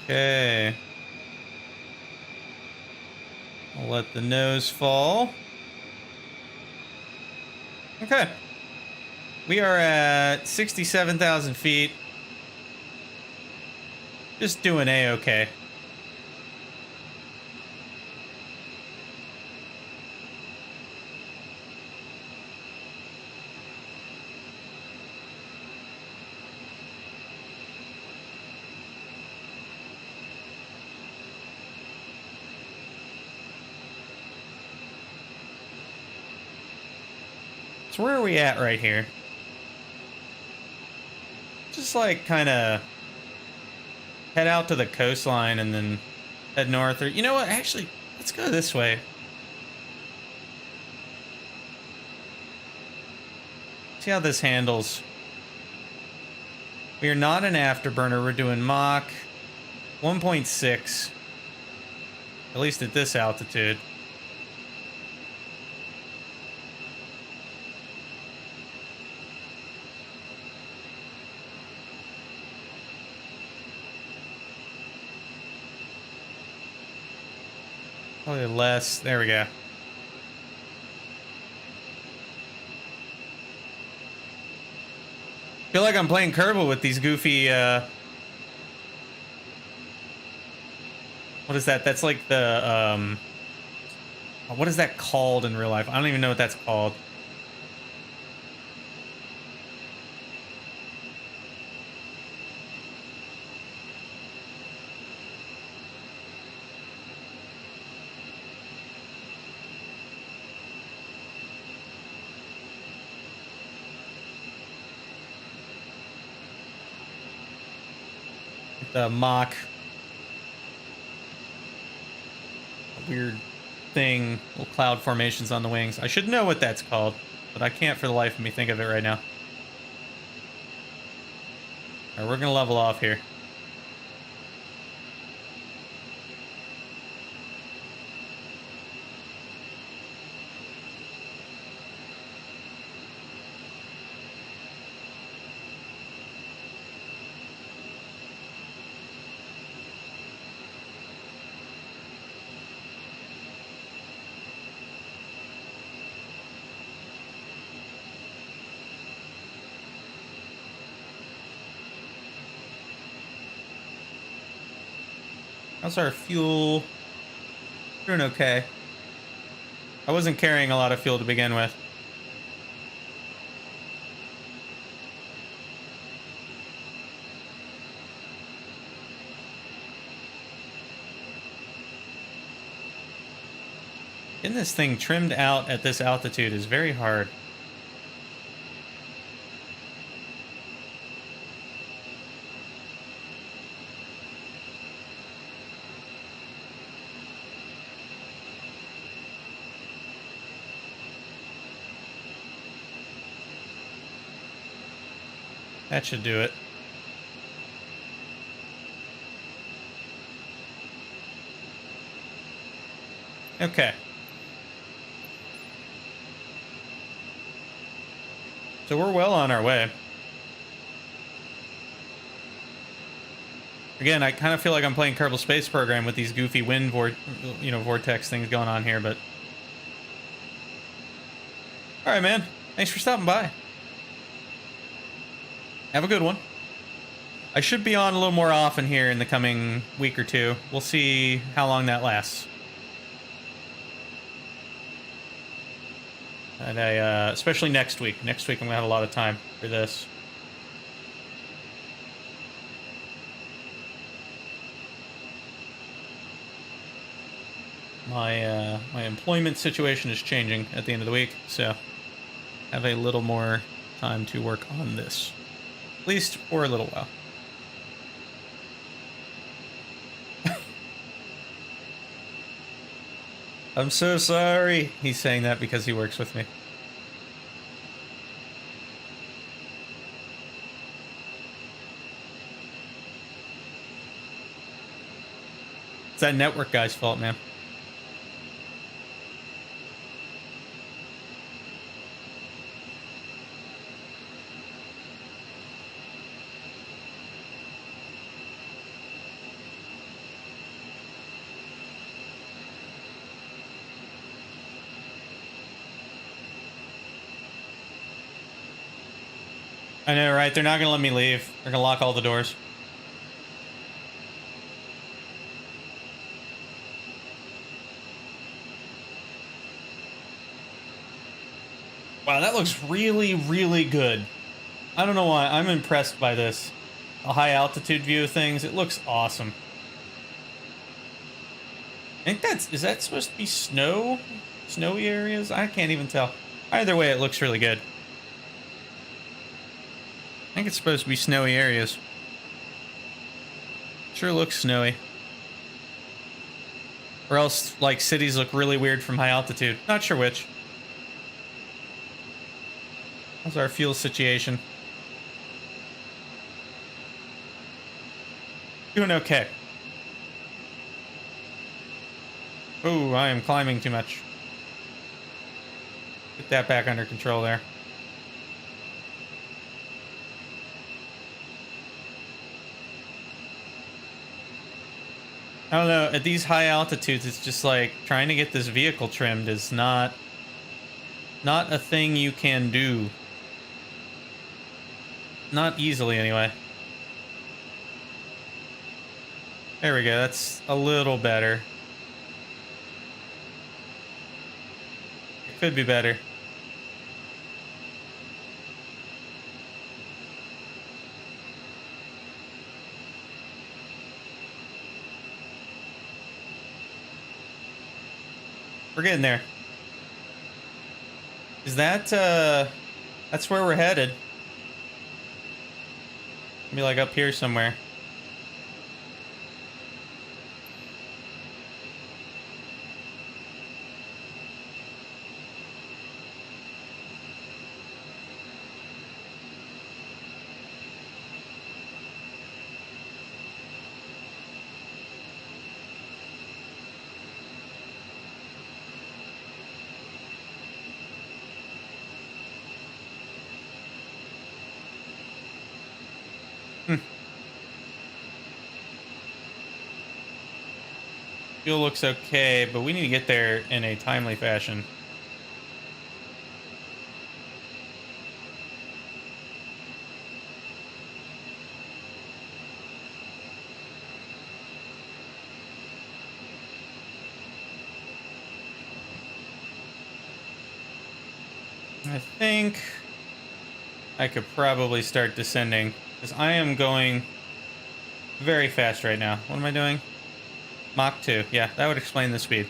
Okay. I'll let the nose fall. Okay. We are at 67,000 feet. Just doing A-okay. So where are we at right here? Just like kind of head out to the coastline and then head north. Or you know what? Actually, let's go this way. See how this handles. We are not an afterburner. We're doing Mach 1.6. At least at this altitude. Probably less. There we go. Feel like I'm playing Kerbal with these goofy, what is that? That's like the, what is that called in real life? I don't even know what that's called. The mach. A weird thing. Little cloud formations on the wings. I should know what that's called, but I can't for the life of me think of it right now. Alright, we're gonna level off here. How's our fuel? Doing okay. I wasn't carrying a lot of fuel to begin with. Getting this thing trimmed out at this altitude is very hard. That should do it. Okay. So we're well on our way. Again, I kind of feel like I'm playing Kerbal Space Program with these goofy wind vortex things going on here, but... Alright, man. Thanks for stopping by. Have a good one. I should be on a little more often here in the coming week or two. We'll see how long that lasts. And especially next week. Next week I'm gonna have a lot of time for this. My employment situation is changing at the end of the week, so have a little more time to work on this. At least for a little while. I'm so sorry. He's saying that because he works with me. It's that network guy's fault, man. I know, right? They're not gonna let me leave. They're gonna lock all the doors. Wow, that looks really, really good. I don't know why. I'm impressed by this. A high altitude view of things. It looks awesome. I think is that supposed to be snow? Snowy areas? I can't even tell. Either way, it looks really good. I think it's supposed to be snowy areas. Sure looks snowy. Or else, like, cities look really weird from high altitude. Not sure which. How's our fuel situation? Doing okay. Ooh, I am climbing too much. Get that back under control there. I don't know. At these high altitudes, it's just like trying to get this vehicle trimmed is not a thing you can do. Not easily, anyway. There we go. That's a little better. It could be better. We're getting there. Is that, that's where we're headed. Maybe like up here somewhere. Fuel looks okay, but we need to get there in a timely fashion. I think I could probably start descending, because I am going very fast right now. What am I doing? Mach 2. Yeah, that would explain the speed.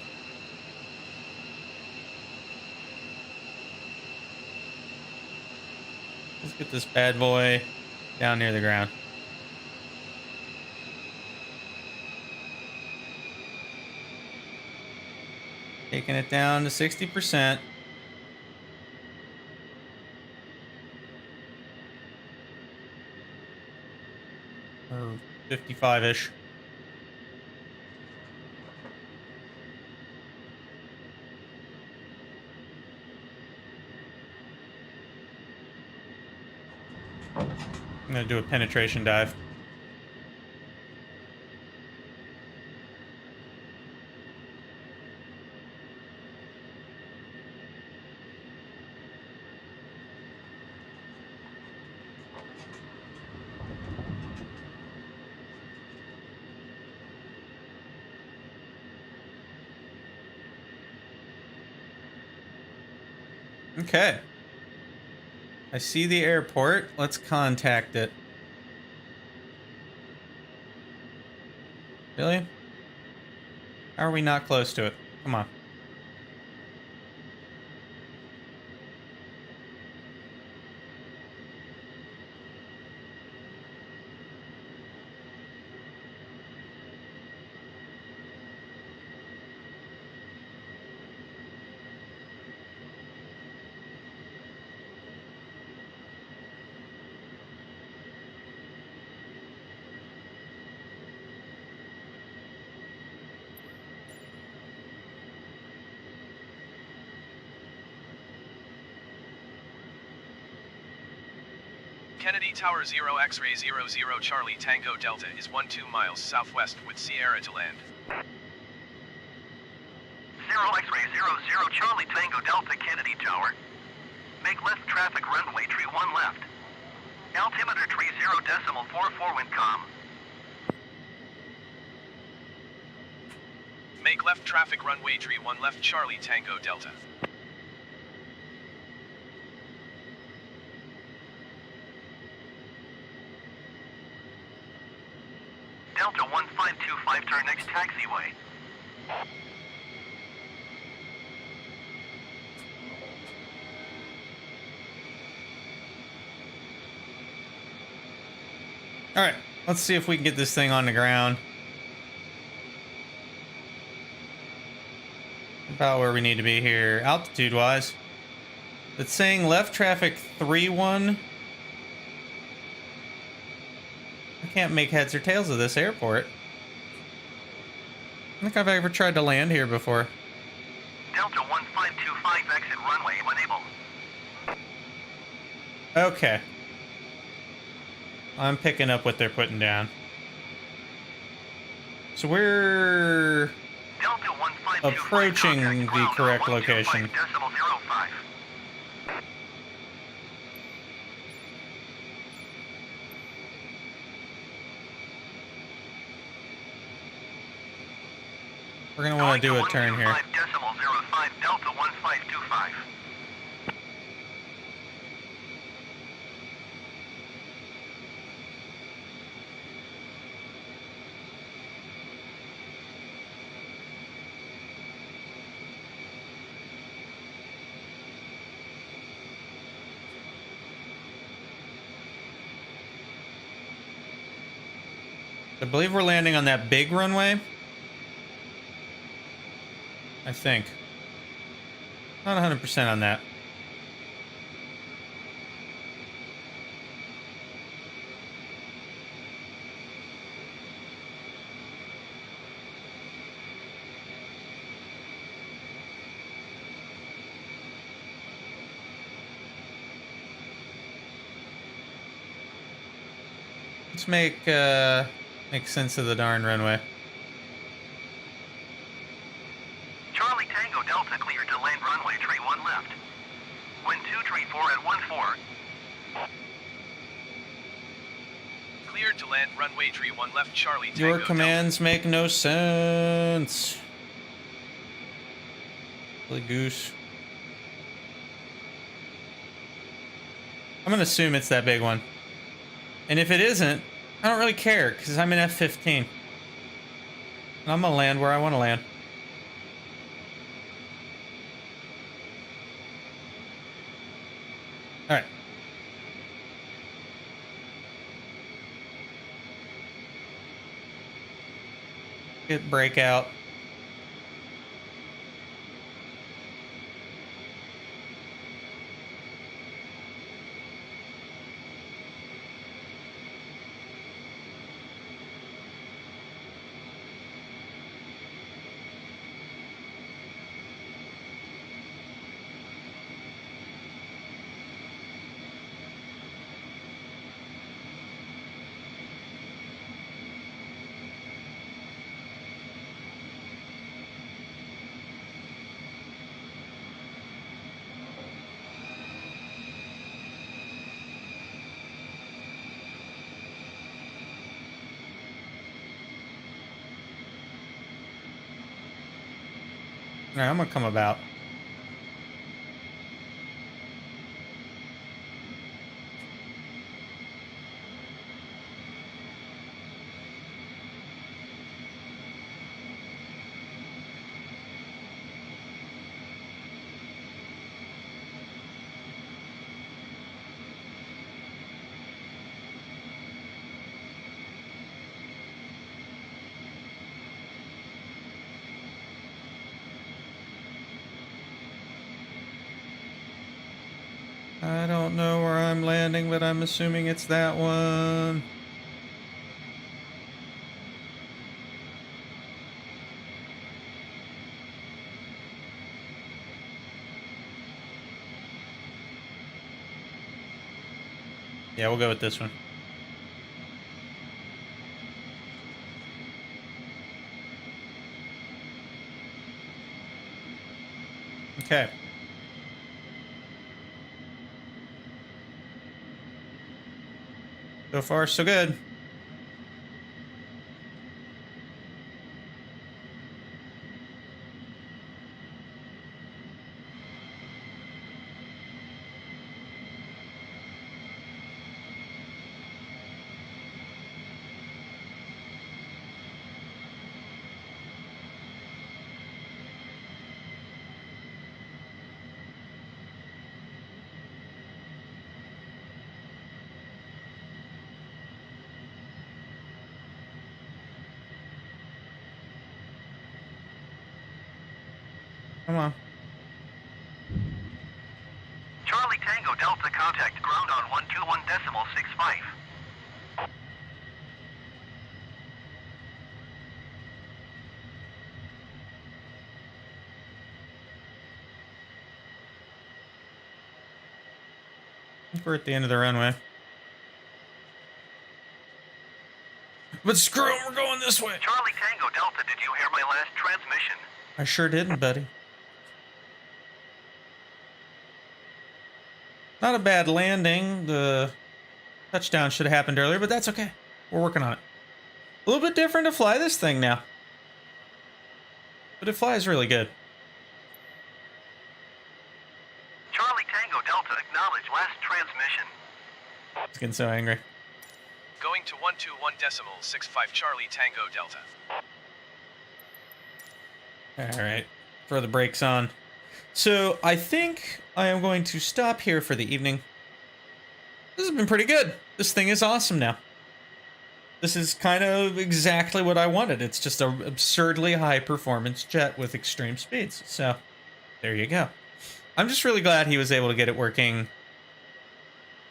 Let's get this bad boy down near the ground. Taking it down to 60%. Or 55-ish. I'm gonna do a penetration dive. Okay. I see the airport. Let's contact it. Really? How are we not close to it? Come on. Kennedy Tower 0 X-ray 00 Charlie Tango Delta is 12 miles southwest with Sierra to land. 0 X-ray 00 Charlie Tango Delta Kennedy Tower. Make left traffic runway tree 1 left. Altimeter tree 0.44 wind calm. Make left traffic runway tree 1 left Charlie Tango Delta. Delta 1525 turn next taxiway. All right, let's see if we can get this thing on the ground. About where we need to be here, altitude-wise. It's saying left traffic 3-1. I can't make heads or tails of this airport. I don't think I've ever tried to land here before. Delta 1525 exit runway when able. Okay. I'm picking up what they're putting down. So we're Delta 1525, approaching contact the ground correct on location. 125.05. We're gonna want to do a Going turn here. 125.05 Delta 1525. I believe we're landing on that big runway. I think. Not 100% on that. Let's make sense of the darn runway. Charlie Tango Delta cleared to land runway tree 1 left. Wind 234 at 14. Cleared to land runway tree 1 left Charlie Tango Your Delta. commands make no sense. Silly goose. I'm gonna assume it's that big one. And if it isn't, I don't really care, because I'm in F-15. And I'm gonna land where I want to land. Alright. Get breakout. Alright, I'm gonna come about. I don't know where I'm landing, but I'm assuming it's that one. Yeah, we'll go with this one. Okay. So far, so good. Come on. Charlie Tango Delta contact ground on 121.65. I think we're at the end of the runway. But screw it, we're going this way. Charlie Tango Delta, did you hear my last transmission? I sure didn't, buddy. Not a bad landing. The touchdown should have happened earlier, but that's okay. We're working on it. A little bit different to fly this thing now. But it flies really good. Charlie Tango Delta, acknowledge last transmission. It's getting so angry. Going to 121.65 Charlie Tango Delta. Alright. Throw the brakes on. So, I think I am going to stop here for the evening. This has been pretty good. This thing is awesome now. This is kind of exactly what I wanted. It's just an absurdly high-performance jet with extreme speeds. So, there you go. I'm just really glad he was able to get it working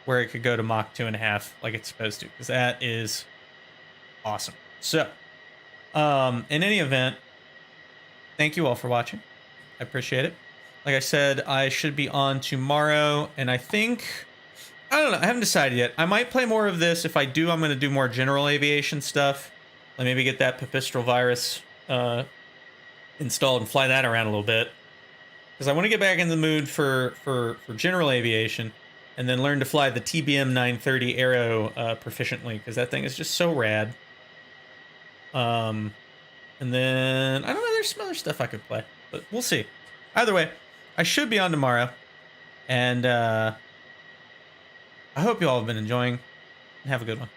where it could go to Mach 2.5 like it's supposed to, because that is awesome. So, in any event, thank you all for watching. I appreciate it. Like I said, I should be on tomorrow, and I think... I don't know. I haven't decided yet. I might play more of this. If I do, I'm going to do more general aviation stuff. Like maybe get that Pipistrel virus installed and fly that around a little bit. Because I want to get back in the mood for general aviation, and then learn to fly the TBM 930 Aero proficiently, because that thing is just so rad. And then, I don't know, there's some other stuff I could play, but we'll see. Either way, I should be on tomorrow, and I hope you all have been enjoying, and have a good one.